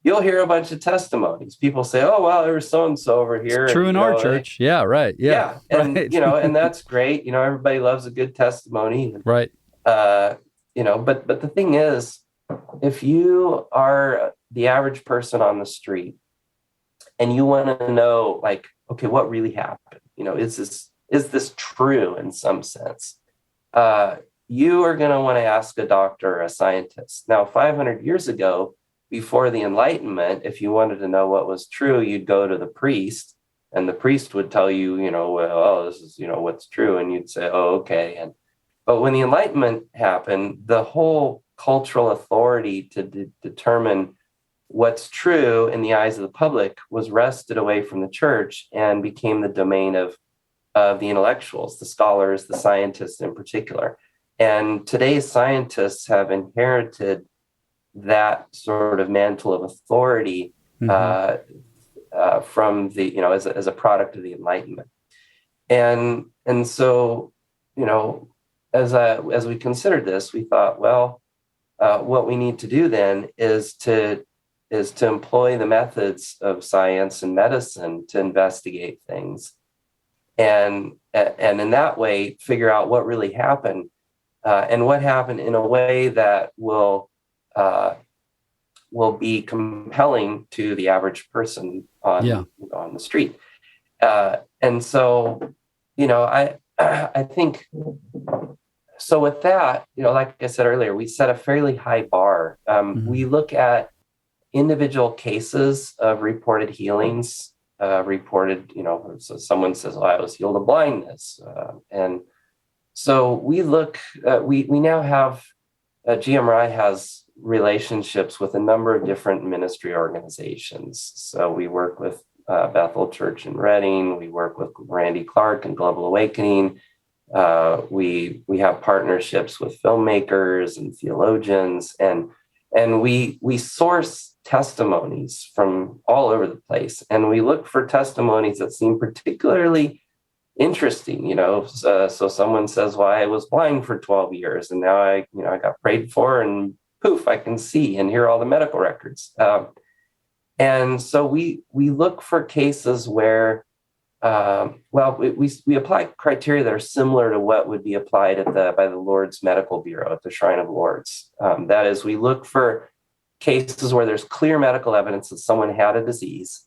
Speaker 2: You'll hear a bunch of testimonies. People say, oh, well, there was so-and-so over here.
Speaker 4: It's true in our church. Yeah, right. Yeah.
Speaker 2: And,
Speaker 4: right.
Speaker 2: And that's great. Everybody loves a good testimony.
Speaker 4: Right.
Speaker 2: But the thing is, if you are the average person on the street and you want to know, like, okay, what really happened? Is this true in some sense? You are going to want to ask a doctor or a scientist. Now, 500 years ago, before the Enlightenment, if you wanted to know what was true, you'd go to the priest, and the priest would tell you, this is, what's true. And you'd say, oh, okay. But when the Enlightenment happened, the whole cultural authority to determine what's true in the eyes of the public was wrested away from the church and became the domain of the intellectuals, the scholars, the scientists in particular. And today's scientists have inherited that sort of mantle of authority from the, as a product of the Enlightenment. And so, as we considered this, we thought, well, what we need to do then is to employ the methods of science and medicine to investigate things, and in that way figure out what really happened, and what happened in a way that will be compelling to the average person on the street. And so, I think. So with that, like I said earlier, we set a fairly high bar. We look at individual cases of reported healings, so someone says, I was healed of blindness. And so we look, we now have, GMRI has relationships with a number of different ministry organizations. So we work with Bethel Church in Reading. We work with Randy Clark and Global Awakening. We have partnerships with filmmakers and theologians, and we source testimonies from all over the place, and we look for testimonies that seem particularly interesting. So someone says, "Well, I was blind for 12 years, and now I got prayed for, and poof, I can see and hear all the medical records." And so we look for cases where. We apply criteria that are similar to what would be applied by the Lourdes Medical Bureau at the Shrine of Lourdes. That is, we look for cases where there's clear medical evidence that someone had a disease,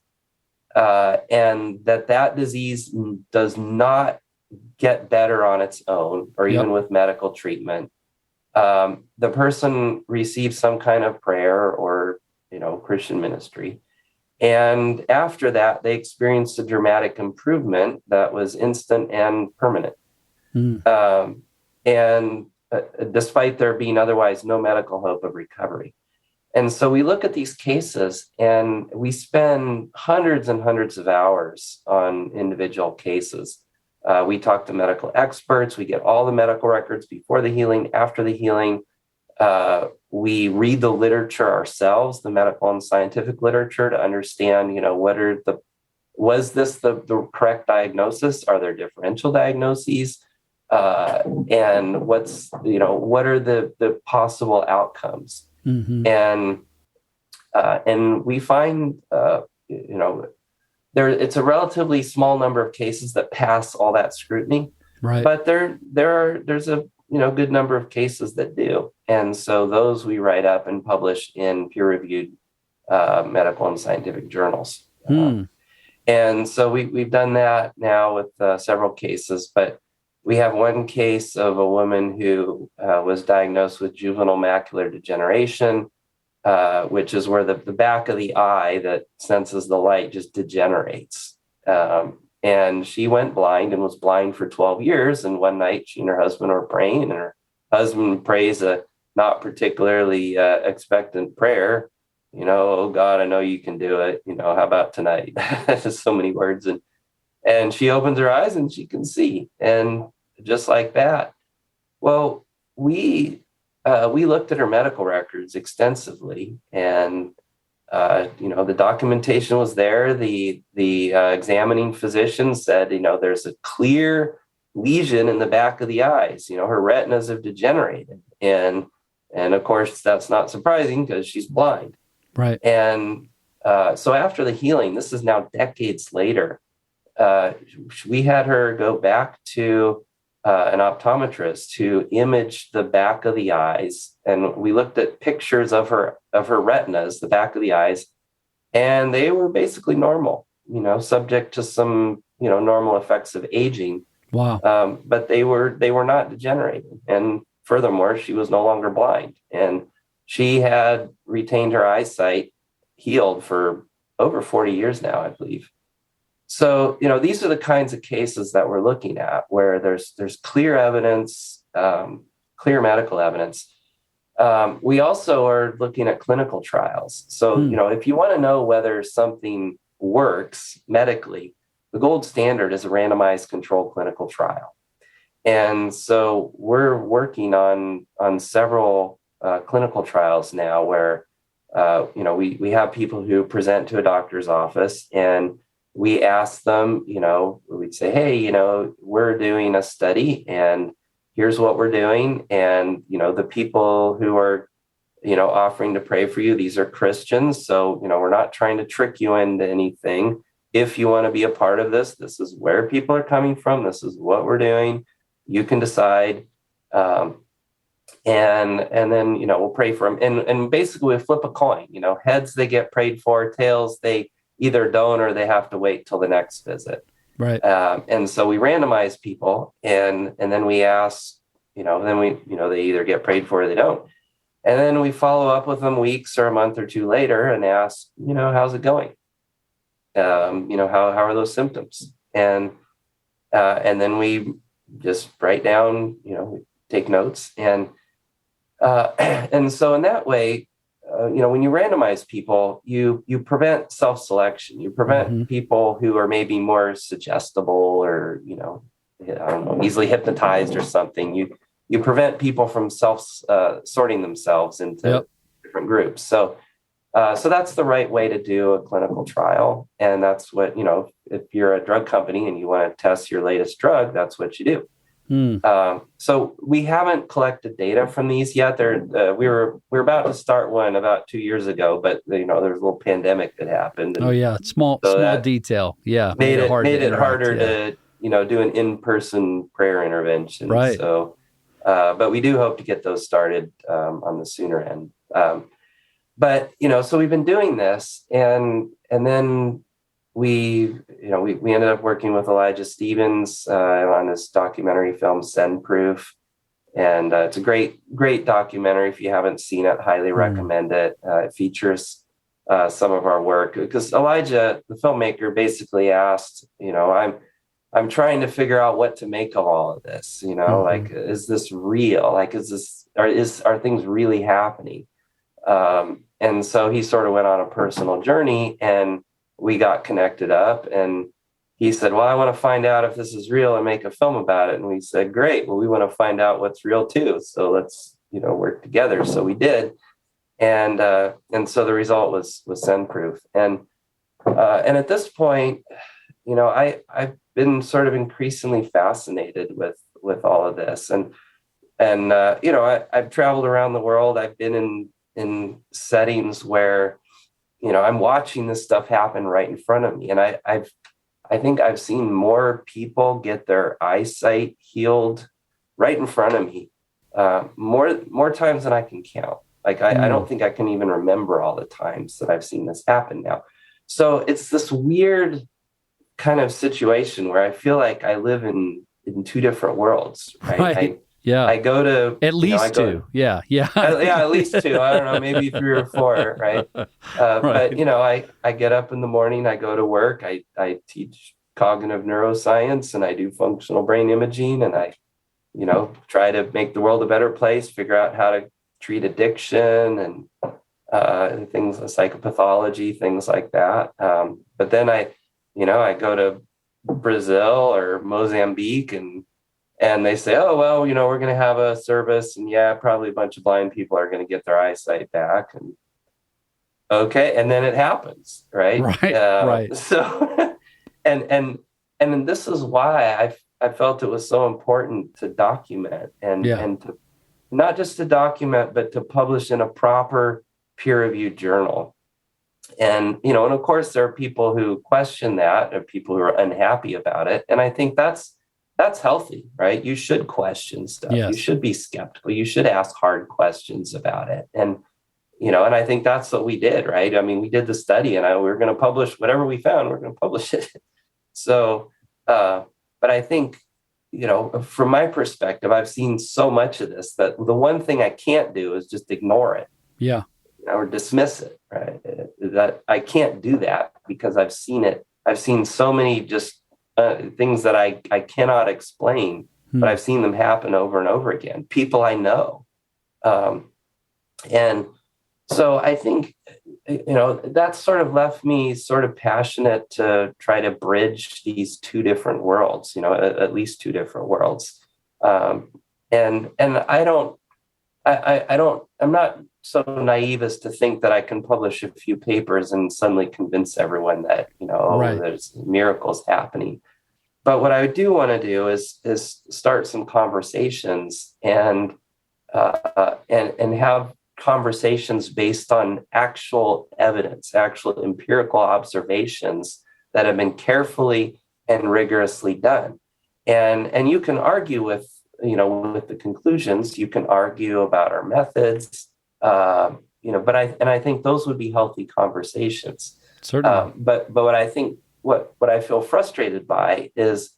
Speaker 2: and that disease does not get better on its own or even with medical treatment. The person receives some kind of prayer or Christian ministry. And after that, they experienced a dramatic improvement that was instant and permanent. And despite there being otherwise no medical hope of recovery. And so we look at these cases and we spend hundreds and hundreds of hours on individual cases. We talk to medical experts. We get all the medical records before the healing, after the healing. We read the literature ourselves, the medical and scientific literature, to understand, was this the correct diagnosis? Are there differential diagnoses? And what are the possible outcomes? And we find, it's a relatively small number of cases that pass all that scrutiny, right? But there's a good number of cases that do. And so those we write up and publish in peer-reviewed medical and scientific journals. And so we've done that now with several cases, but we have one case of a woman who was diagnosed with juvenile macular degeneration, which is where the back of the eye that senses the light just degenerates. And she went blind and was blind for 12 years. And one night she and her husband were praying, and her husband prays a not particularly expectant prayer. Oh God, I know you can do it. How about tonight? Just so many words. And she opens her eyes and she can see. And just like that. Well, we looked at her medical records extensively, and the documentation was there. The examining physician said, there's a clear lesion in the back of the eyes. Her retinas have degenerated, and of course that's not surprising because she's blind. Right. And so after the healing, this is now decades later, we had her go back to an optometrist who imaged the back of the eyes, and we looked at pictures of her retinas, the back of the eyes, and they were basically normal, subject to some normal effects of aging. Wow. But they were not degenerating, and furthermore, she was no longer blind. And she had retained her eyesight, healed for over 40 years now, I believe. So, these are the kinds of cases that we're looking at where there's clear evidence, clear medical evidence. We also are looking at clinical trials. So, if you want to know whether something works medically, the gold standard is a randomized controlled clinical trial. And so we're working on several clinical trials now where, we have people who present to a doctor's office and we ask them, we'd say, hey, we're doing a study and here's what we're doing. And, the people who are, offering to pray for you, these are Christians. So, we're not trying to trick you into anything. If you want to be a part of this, this is where people are coming from. This is what we're doing. You can decide. And then, we'll pray for them. And basically we flip a coin, heads, they get prayed for, tails, they either don't, or they have to wait till the next visit.
Speaker 4: Right.
Speaker 2: And so we randomize people and then we ask, they either get prayed for or they don't. And then we follow up with them weeks or a month or two later and ask, how's it going? How are those symptoms? And then we just write down, we take notes. And so in that way, when you randomize people, you prevent self-selection. You prevent people who are maybe more suggestible or, easily hypnotized or something. You prevent people from sorting themselves into different groups. So that's the right way to do a clinical trial. And that's what, if you're a drug company and you want to test your latest drug, that's what you do. So we haven't collected data from these yet. We were about to start one about 2 years ago, but there was a little pandemic that happened.
Speaker 4: Small detail. Yeah.
Speaker 2: Made it harder to, do an in-person prayer intervention.
Speaker 4: Right.
Speaker 2: So, but we do hope to get those started, on the sooner end. But, so we've been doing this and then we ended up working with Elijah Stevens on this documentary film, Send Proof. And it's a great documentary. If you haven't seen it, highly recommend it. It features some of our work because Elijah, the filmmaker, basically asked, I'm trying to figure out what to make of all of this, like, is this real? Like, are things really happening? And so he sort of went on a personal journey and we got connected up and he said, well, I want to find out if this is real and make a film about it. And we said, great. Well, we want to find out what's real too. So let's, work together. So we did. And so the result was Send Proof. And at this point, I've been sort of increasingly fascinated with all of this. And I've traveled around the world. I've been in settings where, I'm watching this stuff happen right in front of me. And I think I've seen more people get their eyesight healed right in front of me, more times than I can count. Like, I don't think I can even remember all the times that I've seen this happen now. So it's this weird kind of situation where I feel like I live in two different worlds, right? I go to
Speaker 4: at least two. Yeah.
Speaker 2: At least two. I don't know, maybe 3 or 4, right? But I get up in the morning, I go to work, I teach cognitive neuroscience, and I do functional brain imaging, and I, try to make the world a better place, figure out how to treat addiction and things, psychopathology, things like that. But then I go to Brazil or Mozambique and they say, oh, well, we're going to have a service and probably a bunch of blind people are going to get their eyesight back. And okay. And then it happens. Right.
Speaker 4: Right.
Speaker 2: So, and this is why I felt it was so important to document and to not just to document, but to publish in a proper peer-reviewed journal. And, and of course there are people who question that, or people who are unhappy about it. And I think that's healthy, right? You should question stuff.
Speaker 4: Yes.
Speaker 2: You should be skeptical. You should ask hard questions about it. And, and I think that's what we did, right? I mean, we did the study and we were going to publish whatever we found, we're going to publish it. So, but I think, from my perspective, I've seen so much of this that the one thing I can't do is just ignore it.
Speaker 4: Yeah.
Speaker 2: Or dismiss it, right? That I can't do that because I've seen it. I've seen so many just things that I cannot explain, but I've seen them happen over and over again. People I know. And so I think, that sort of left me sort of passionate to try to bridge these two different worlds, at least two different worlds. And I'm not so naive as to think that I can publish a few papers and suddenly convince everyone that,
Speaker 4: Right.
Speaker 2: there's miracles happening. But what I do want to do is start some conversations and have conversations based on actual evidence, actual empirical observations that have been carefully and rigorously done. And you can argue with the conclusions. You can argue about our methods, but I think those would be healthy conversations.
Speaker 4: Certainly.
Speaker 2: But what I think, what I feel frustrated by is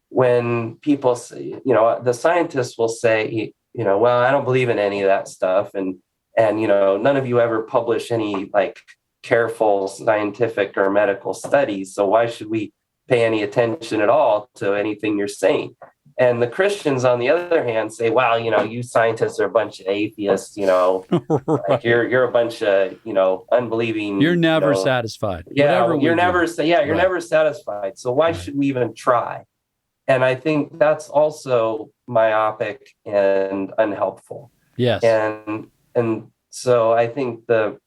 Speaker 2: when people say, the scientists will say, well, I don't believe in any of that stuff, and none of you ever publish any like careful scientific or medical studies, so why should we pay any attention at all to anything you're saying? And the Christians, on the other hand, say, well, you scientists are a bunch of atheists,
Speaker 4: Right.
Speaker 2: like you're a bunch of, unbelieving.
Speaker 4: You're never satisfied.
Speaker 2: Yeah, you're never
Speaker 4: Right.
Speaker 2: never satisfied. So why should we even try? And I think that's also myopic and unhelpful.
Speaker 4: Yes.
Speaker 2: And so I think and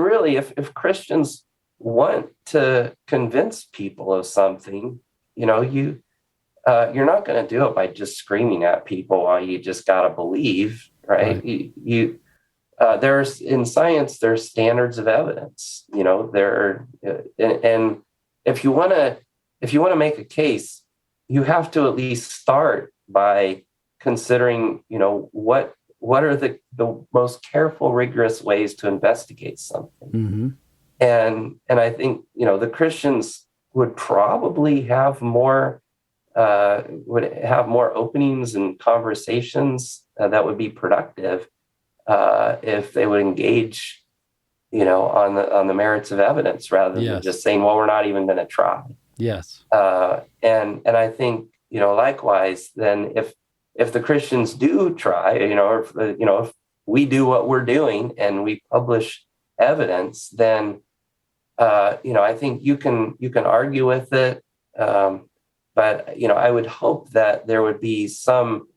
Speaker 2: really, if Christians want to convince people of something, you're not going to do it by just screaming at people while you just got to believe, right? There's in science, there's standards of evidence, and if you want to make a case, you have to at least start by considering, what are the most careful, rigorous ways to investigate something.
Speaker 4: Mm-hmm.
Speaker 2: And I think, the Christians would probably have more openings and conversations that would be productive if they would engage, on the merits of evidence rather than just saying, well, we're not even going to try.
Speaker 4: Yes.
Speaker 2: And I think, likewise, then if the Christians do try, if we do what we're doing and we publish evidence, then I think you can argue with it. But, I would hope that there would be some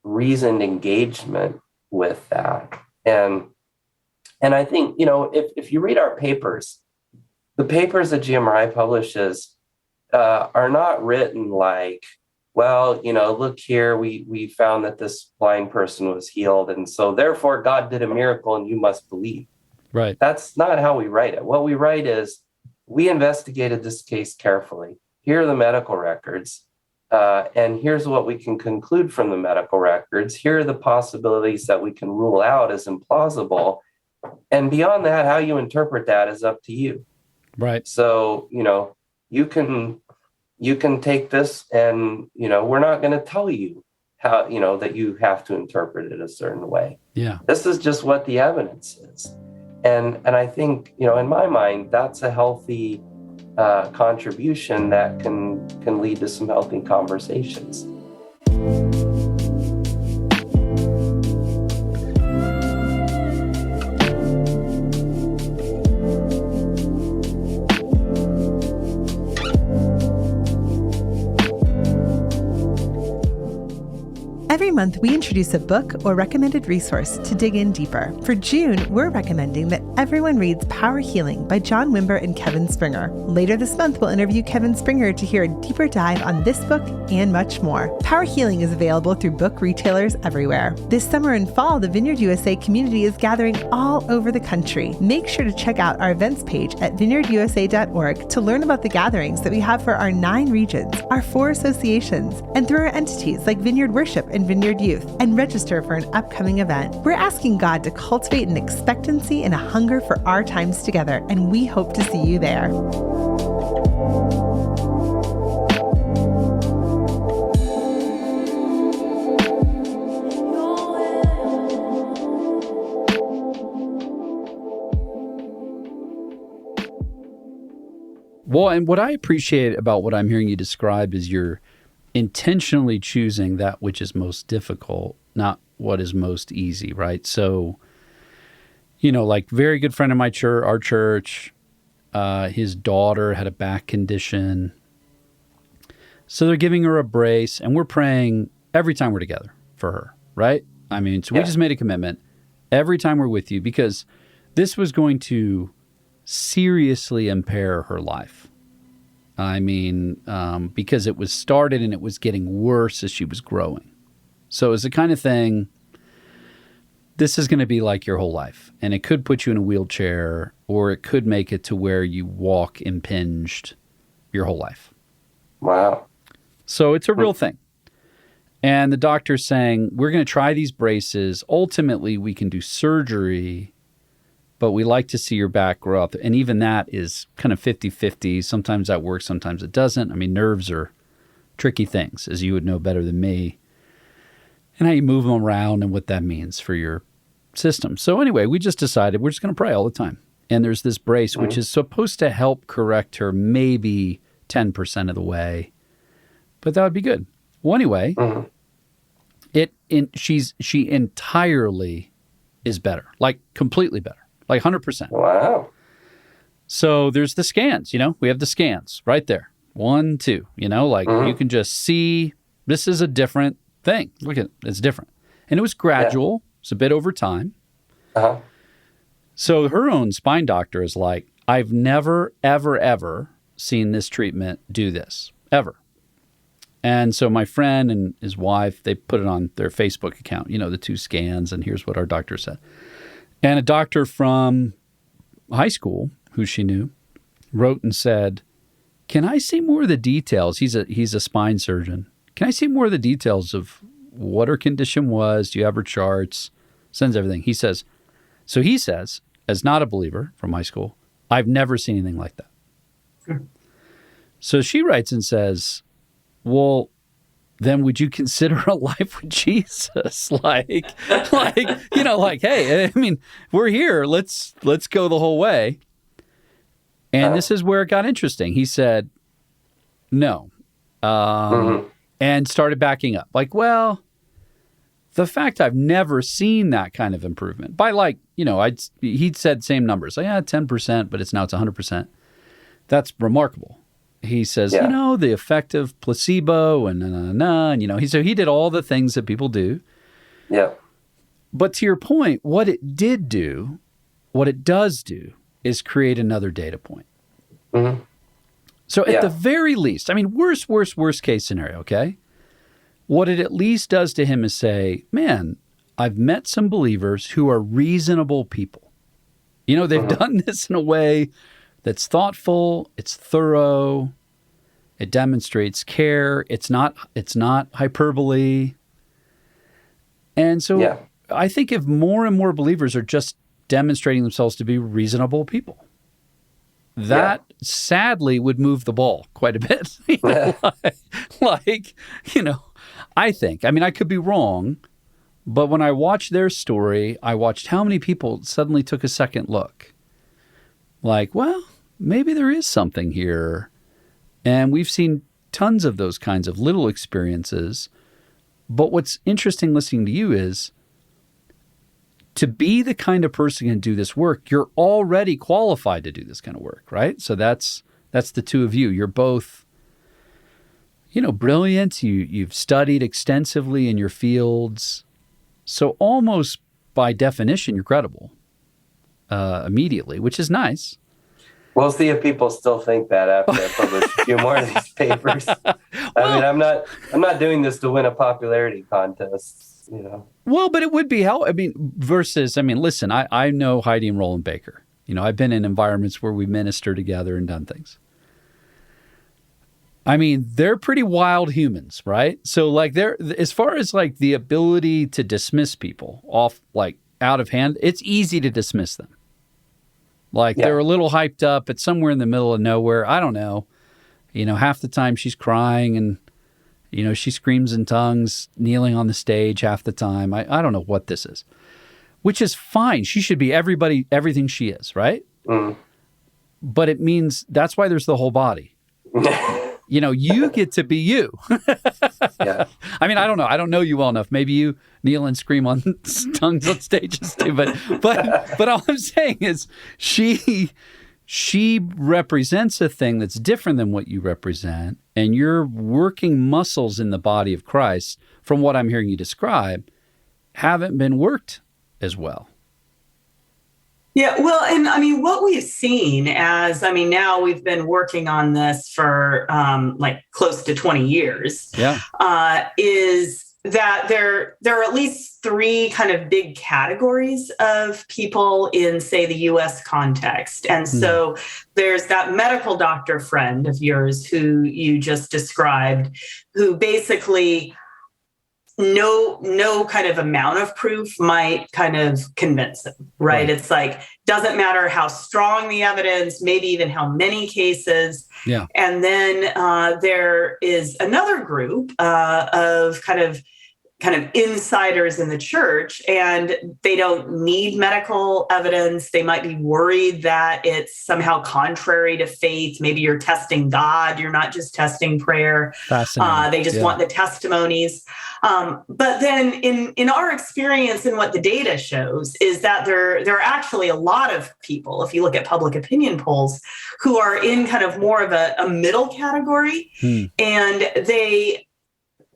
Speaker 2: reasoned engagement with that. And I think, if you read our papers, the papers that GMRI publishes are not written like, well, look here, we found that this blind person was healed, and so therefore God did a miracle and you must believe.
Speaker 4: Right.
Speaker 2: That's not how we write it. What we write is, we investigated this case carefully. Here are the medical records, and here's what we can conclude from the medical records. Here are the possibilities that we can rule out as implausible. And beyond that, how you interpret that is up to you.
Speaker 4: Right.
Speaker 2: So, you can take this and, we're not going to tell you how, that you have to interpret it a certain way.
Speaker 4: Yeah.
Speaker 2: This is just what the evidence is. And I think, in my mind, that's a healthy contribution that can lead to some healthy conversations.
Speaker 3: Every month, we introduce a book or recommended resource to dig in deeper. For June, we're recommending that everyone reads Power Healing by John Wimber and Kevin Springer. Later this month, we'll interview Kevin Springer to hear a deeper dive on this book and much more. Power Healing is available through book retailers everywhere. This summer and fall, the Vineyard USA community is gathering all over the country. Make sure to check out our events page at vineyardusa.org to learn about the gatherings that we have for our 9 regions, our 4 associations, and through our entities like Vineyard Worship and Vineyard Youth, and register for an upcoming event. We're asking God to cultivate an expectancy and a hunger for our times together, and we hope to see you there.
Speaker 4: Well, and what I appreciate about what I'm hearing you describe is you're intentionally choosing that which is most difficult, not what is most easy, right? So, like very good friend of my church, our church, his daughter had a back condition. So they're giving her a brace, and we're praying every time we're together for her, right? I mean, so we just made a commitment every time we're with you, because this was going to seriously impair her life. I mean, because it was started and it was getting worse as she was growing. So it was the kind of thing, this is going to be like your whole life. And it could put you in a wheelchair, or it could make it to where you walk impinged your whole life.
Speaker 2: Wow.
Speaker 4: So it's a real thing. And the doctor's saying, we're going to try these braces. Ultimately, we can do surgery, but we like to see your back grow up. And even that is kind of 50-50. Sometimes that works, sometimes it doesn't. I mean, nerves are tricky things, as you would know better than me, and how you move them around and what that means for your system. So anyway, we just decided we're just going to pray all the time. And there's this brace, which is supposed to help correct her maybe 10% of the way, but that would be good. Well, anyway, she entirely is better, like completely better. Like 100%.
Speaker 2: Wow.
Speaker 4: So there's the scans, we have the scans right there. 1, 2, you can just see this is a different thing. Look at it. It's different. And it was gradual. Yeah. It's a bit over time. Uh-huh. So her own spine doctor is like, I've never, ever, ever seen this treatment do this, ever. And so my friend and his wife, they put it on their Facebook account, the 2 scans, and here's what our doctor said. And a doctor from high school, who she knew, wrote and said, can I see more of the details? He's a spine surgeon. Can I see more of the details of what her condition was? Do you have her charts? Sends everything. He says, as not a believer from high school, I've never seen anything like that. Sure. So she writes and says, well, then would you consider a life with Jesus? Hey, I mean, we're here. Let's go the whole way. And this is where it got interesting. He said, no, and started backing up. Like, well, the fact I've never seen that kind of improvement by he'd said same numbers, like 10%, but it's 100%. That's remarkable. He says, the effect of placebo and so he did all the things that people do.
Speaker 2: Yeah.
Speaker 4: But to your point, what it does do is create another data point. Mm-hmm. So at the very least, I mean, worst case scenario, okay? What it at least does to him is say, man, I've met some believers who are reasonable people. They've done this in a way that's thoughtful, it's thorough, it demonstrates care, it's not hyperbole. And so I think if more and more believers are just demonstrating themselves to be reasonable people, that sadly would move the ball quite a bit. I think. I mean, I could be wrong, but when I watched their story, I watched how many people suddenly took a second look. Like, well, maybe there is something here. And we've seen tons of those kinds of little experiences. But what's interesting listening to you is to be the kind of person who can do this work, you're already qualified to do this kind of work, right? So that's the two of you. You're both, brilliant. You've studied extensively in your fields. So almost by definition, you're credible immediately, which is nice.
Speaker 2: We'll see if people still think that after I publish a few more of these papers. I'm not doing this to win a popularity contest,
Speaker 4: Well, but it would be how. Listen, I know Heidi and Roland Baker. I've been in environments where we minister together and done things. I mean, they're pretty wild humans, right? So they're, as far as the ability to dismiss people off, out of hand, it's easy to dismiss them. They're a little hyped up. It's somewhere in the middle of nowhere. I don't know. Half the time she's crying and, she screams in tongues, kneeling on the stage half the time. I don't know what this is, which is fine. She should be everything she is, right? Mm. but it means that's why there's the whole body. You get to be you.
Speaker 2: Yeah.
Speaker 4: I mean, I don't know. I don't know you well enough. Maybe you kneel and scream on tongues on stages too. But all I'm saying is she represents a thing that's different than what you represent, and your working muscles in the body of Christ, from what I'm hearing you describe, haven't been worked as well.
Speaker 1: Yeah, well, and I mean, what we've seen now we've been working on this for like close to 20 years, is that there are at least three kind of big categories of people in, say, the U.S. context. And so there's that medical doctor friend of yours who you just described, who basically no kind of amount of proof might kind of convince them, right? It's like, doesn't matter how strong the evidence, maybe even how many cases.
Speaker 4: Yeah.
Speaker 1: And then there is another group of kind of insiders in the church, and they don't need medical evidence. They might be worried that it's somehow contrary to faith. Maybe you're testing God. You're not just testing prayer. They just want the testimonies. But then in our experience and what the data shows is that there are actually a lot of people, if you look at public opinion polls, who are in kind of more of a middle category, and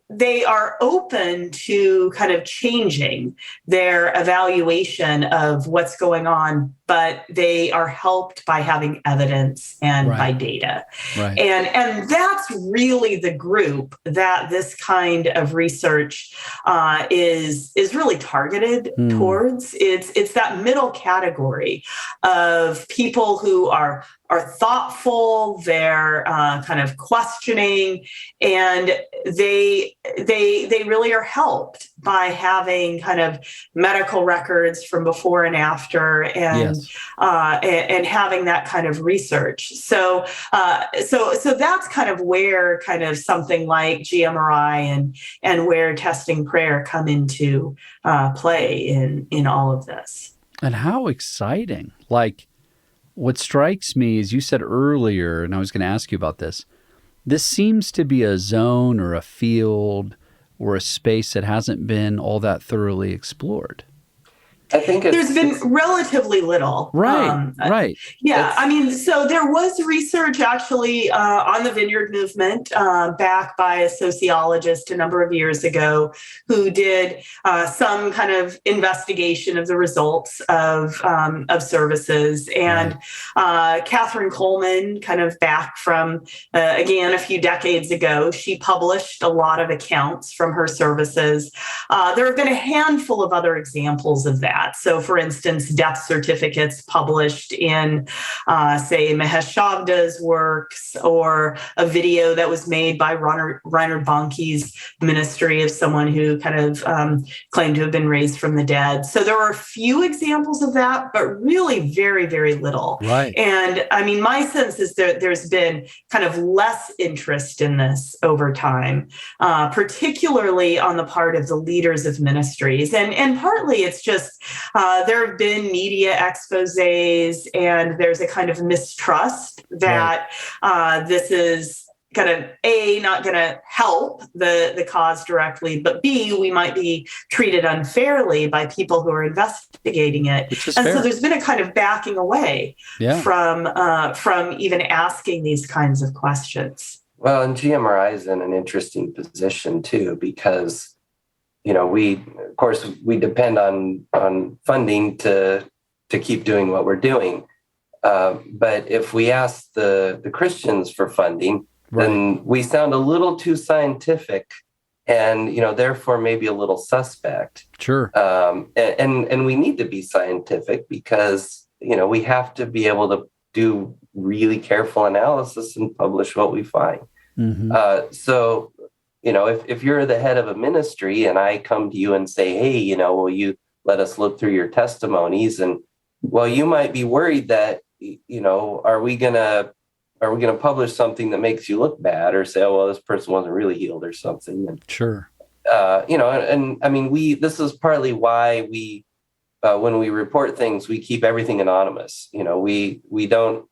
Speaker 1: they are open to kind of changing their evaluation of what's going on, but they are helped by having evidence and by data.
Speaker 4: Right.
Speaker 1: And that's really the group that this kind of research is really targeted towards. It's that middle category of people who are thoughtful, they're kind of questioning, and they really are helped by having kind of medical records from before and after, and having that kind of research. So that's kind of where kind of something like GMRI and where testing prayer come into play in all of this.
Speaker 4: And how exciting! Like, what strikes me is, you said earlier, and I was going to ask you about this, this seems to be a zone or a field or a space that hasn't been all that thoroughly explored.
Speaker 2: I think
Speaker 1: there's been relatively little.
Speaker 4: Right.
Speaker 1: Yeah. I mean, so there was research actually on the Vineyard movement back by a sociologist a number of years ago who did some kind of investigation of the results of services. And Catherine Coleman, kind of back from, again, a few decades ago, she published a lot of accounts from her services. There have been a handful of other examples of that. So, for instance, death certificates published in, say, Mahesh Chavda's works, or a video that was made by Reinhard Bonnke's ministry of someone who kind of claimed to have been raised from the dead. So there are a few examples of that, but really very, very little.
Speaker 4: Right.
Speaker 1: And I mean, my sense is that there's been kind of less interest in this over time, particularly on the part of the leaders of ministries. And partly it's just, there have been media exposés, and there's a kind of mistrust that this is kind of A, not going to help the cause directly, but B, we might be treated unfairly by people who are investigating it. And so there's been a kind of backing away from even asking these kinds of questions.
Speaker 2: Well, and GMRI is in an interesting position too, because we depend on funding to keep doing what we're doing. But if we ask the Christians for funding, then we sound a little too scientific, and therefore maybe a little suspect.
Speaker 4: Sure.
Speaker 2: And we need to be scientific, because we have to be able to do really careful analysis and publish what we find. Mm-hmm. So if you're the head of a ministry and I come to you and say, hey, will you let us look through your testimonies? And you might be worried that, are we going to publish something that makes you look bad, or say, oh, well, this person wasn't really healed or something. And,
Speaker 4: sure.
Speaker 2: And I mean, this is partly why we, when we report things, we keep everything anonymous. We don't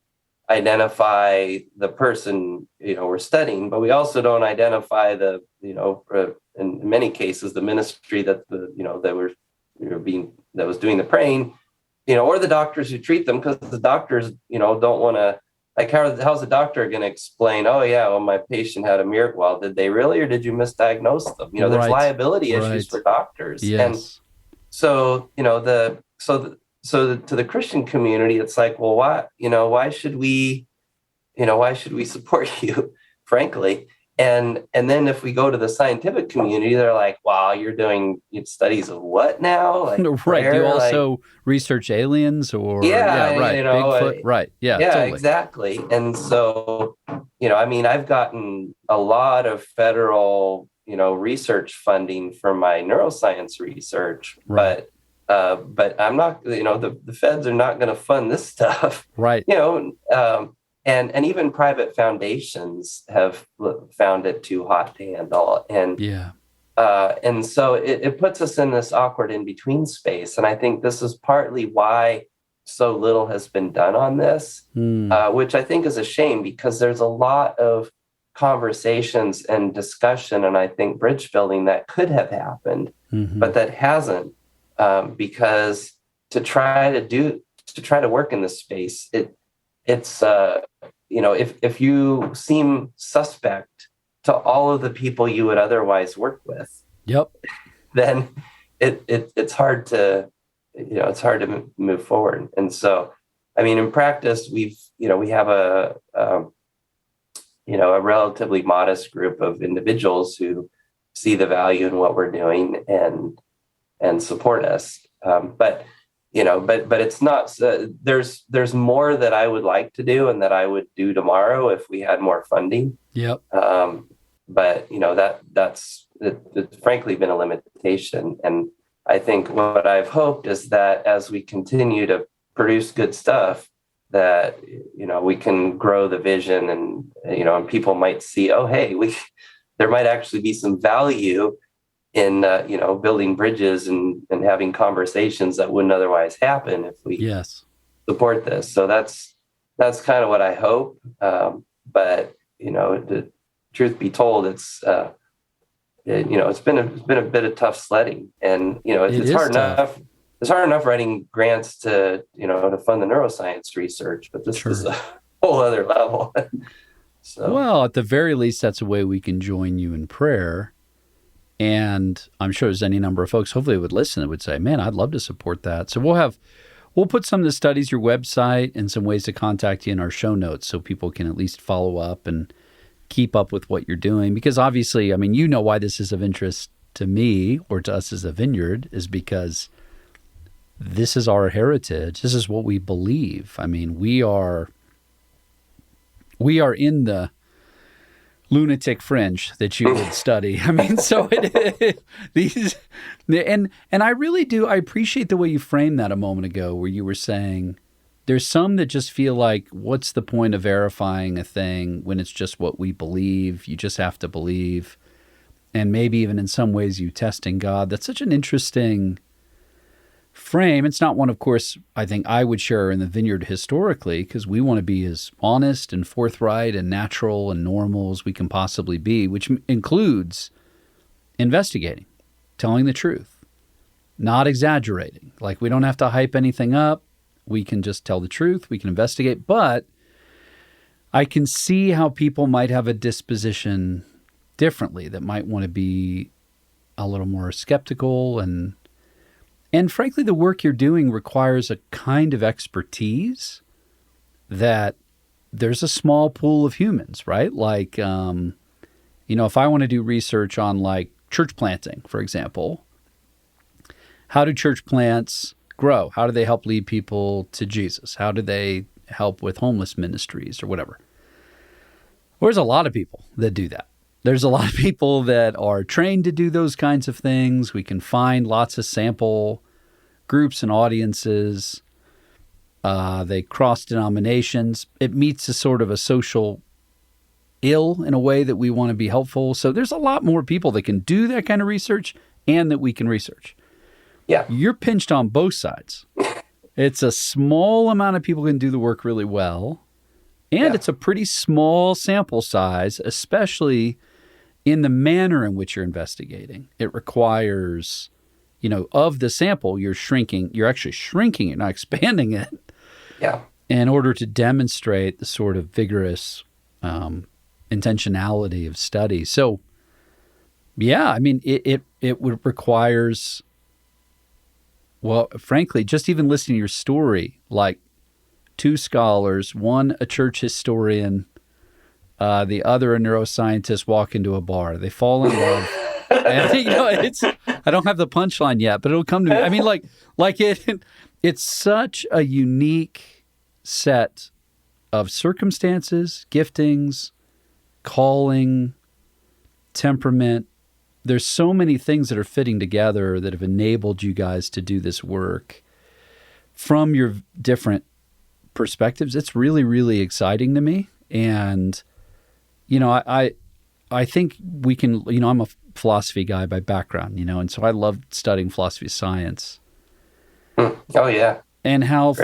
Speaker 2: identify the person, we're studying, but we also don't identify the, in many cases, the ministry that that was doing the praying, or the doctors who treat them, because the doctors, don't want to, like, how's the doctor going to explain, oh yeah, well, my patient had a miracle. Well, did they really, or did you misdiagnose them? There's
Speaker 4: Right.
Speaker 2: liability issues for doctors.
Speaker 4: Yes.
Speaker 2: And so, to the Christian community, it's like, well, why should we support you, frankly? And then if we go to the scientific community, they're like, wow, you're doing studies of what now? Like,
Speaker 4: right. Do you also research aliens or right. Bigfoot? Right. Yeah, totally.
Speaker 2: Exactly. And so, I've gotten a lot of federal, research funding for my neuroscience research,
Speaker 4: right.
Speaker 2: but I'm not, the feds are not going to fund this stuff.
Speaker 4: Right.
Speaker 2: And even private foundations have found it too hot to handle. And and so it puts us in this awkward in-between space. And I think this is partly why so little has been done on this, which I think is a shame, because there's a lot of conversations and discussion, and I think bridge building that could have happened, but that hasn't, because to try to work in this space, it's if you seem suspect to all of the people you would otherwise work with, then it's hard to move forward. And so, in practice, we have a relatively modest group of individuals who see the value in what we're doing and support us. But it's not, there's more that I would like to do and that I would do tomorrow if we had more funding. But that's it's frankly been a limitation. And I think what I've hoped is that as we continue to produce good stuff, that, we can grow the vision and people might see, oh, hey, there might actually be some value in, building bridges and having conversations that wouldn't otherwise happen if we support this. So that's kind of what I hope. But, the truth be told, it's been a bit of tough sledding, and, it's hard enough. It's hard enough writing grants to fund the neuroscience research, but this is a whole other level. So,
Speaker 4: well, at the very least, that's a way we can join you in prayer. And I'm sure there's any number of folks, hopefully, would listen that would say, man, I'd love to support that. So we'll put some of the studies, your website, and some ways to contact you in our show notes so people can at least follow up and keep up with what you're doing. Because obviously, why this is of interest to me or to us as a vineyard is because this is our heritage. This is what we believe. We are in the lunatic fringe that you would study. So these, and I really do. I appreciate the way you framed that a moment ago, where you were saying there's some that just feel like, what's the point of verifying a thing when it's just what we believe? You just have to believe, and maybe even in some ways you testing God. That's such an interesting frame. It's not one, of course, I think I would share in the vineyard historically, because we want to be as honest and forthright and natural and normal as we can possibly be, which includes investigating, telling the truth, not exaggerating. Like, we don't have to hype anything up. We can just tell the truth. We can investigate. But I can see how people might have a disposition differently, that might want to be a little more skeptical. And frankly, the work you're doing requires a kind of expertise that there's a small pool of humans, right? Like, if I want to do research on, like, church planting, for example, how do church plants grow? How do they help lead people to Jesus? How do they help with homeless ministries or whatever? Well, there's a lot of people that do that. There's a lot of people that are trained to do those kinds of things. We can find lots of sample groups and audiences. They cross denominations. It meets a sort of a social ill in a way that we want to be helpful. So there's a lot more people that can do that kind of research and that we can research.
Speaker 2: Yeah.
Speaker 4: You're pinched on both sides. It's a small amount of people can do the work really well, And it's a pretty small sample size, especially in the manner in which you're investigating. It requires, of the sample, you're actually shrinking it, not expanding it.
Speaker 2: Yeah.
Speaker 4: In order to demonstrate the sort of vigorous intentionality of study. So, it requires, well, frankly, just even listening to your story, like 2 scholars, one a church historian, the other a neuroscientist, walk into a bar. They fall in love. And, I don't have the punchline yet, but it'll come to me. It's such a unique set of circumstances, giftings, calling, temperament. There's so many things that are fitting together that have enabled you guys to do this work from your different perspectives. It's really, really exciting to me. And, I think we can, I'm a philosophy guy by background, and so I love studying philosophy of science.
Speaker 2: Oh, yeah.
Speaker 4: And how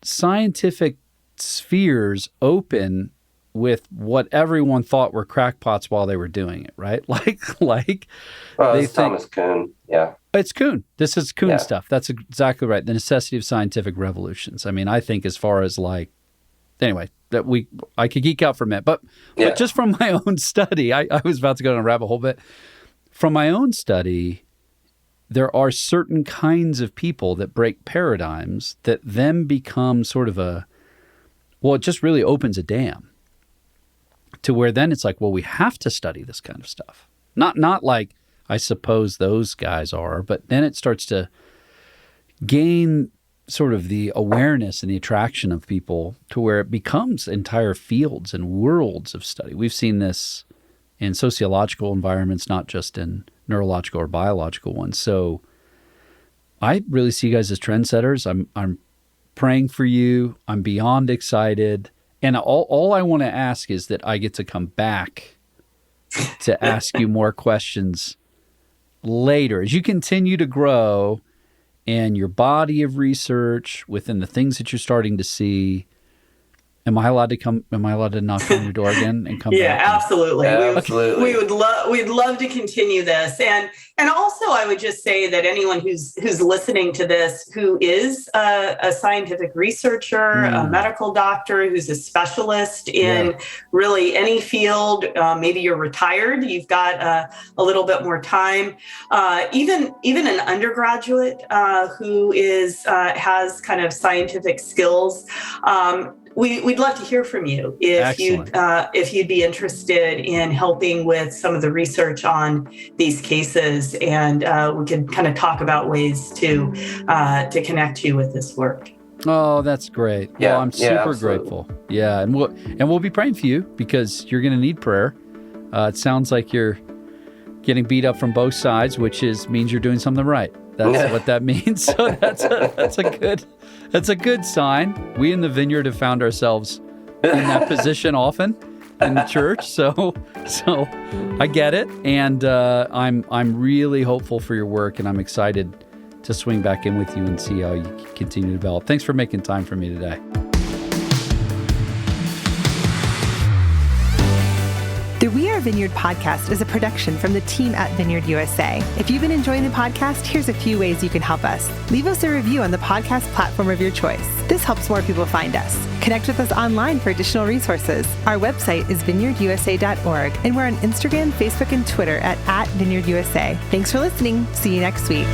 Speaker 4: scientific spheres open with what everyone thought were crackpots while they were doing it, right?
Speaker 2: It's Thomas Kuhn. Yeah.
Speaker 4: It's Kuhn. This is Kuhn stuff. That's exactly right. The necessity of scientific revolutions. I think as far as anyway, I could geek out for a minute, but just from my own study, I was about to go down a rabbit hole, but from my own study, there are certain kinds of people that break paradigms that then become sort of it just really opens a dam to where then it's like, well, we have to study this kind of stuff. Not like I suppose those guys are, but then it starts to gain sort of the awareness and the attraction of people to where it becomes entire fields and worlds of study. We've seen this in sociological environments, not just in neurological or biological ones. So I really see you guys as trendsetters. I'm praying for you. I'm beyond excited. And all I want to ask is that I get to come back to ask you more questions later as you continue to grow and your body of research within the things that you're starting to see. Am I allowed to knock on your door again and come back?
Speaker 1: Yeah, absolutely.
Speaker 2: Absolutely.
Speaker 1: We'd love to continue this. And also I would just say that anyone who's listening to this, who is a scientific researcher, a medical doctor, who's a specialist in really any field, maybe you're retired, you've got a little bit more time, even an undergraduate who has kind of scientific skills, we'd love to hear from you if you'd be interested in helping with some of the research on these cases, and we can kind of talk about ways to connect you with this work.
Speaker 4: Oh, that's great.
Speaker 2: Yeah,
Speaker 4: well, I'm super
Speaker 2: absolutely.
Speaker 4: grateful. Yeah, and we'll be praying for you because you're going to need prayer. It sounds like you're getting beat up from both sides, which means you're doing something right. That's what that means. So that's a good sign. We in the Vineyard have found ourselves in that position often in the church. So I get it, and I'm really hopeful for your work, and I'm excited to swing back in with you and see how you continue to develop. Thanks for making time for me today.
Speaker 3: The We Are Vineyard podcast is a production from the team at Vineyard USA. If you've been enjoying the podcast, here's a few ways you can help us. Leave us a review on the podcast platform of your choice. This helps more people find us. Connect with us online for additional resources. Our website is vineyardusa.org, and we're on Instagram, Facebook, and Twitter at VineyardUSA. Thanks for listening. See you next week.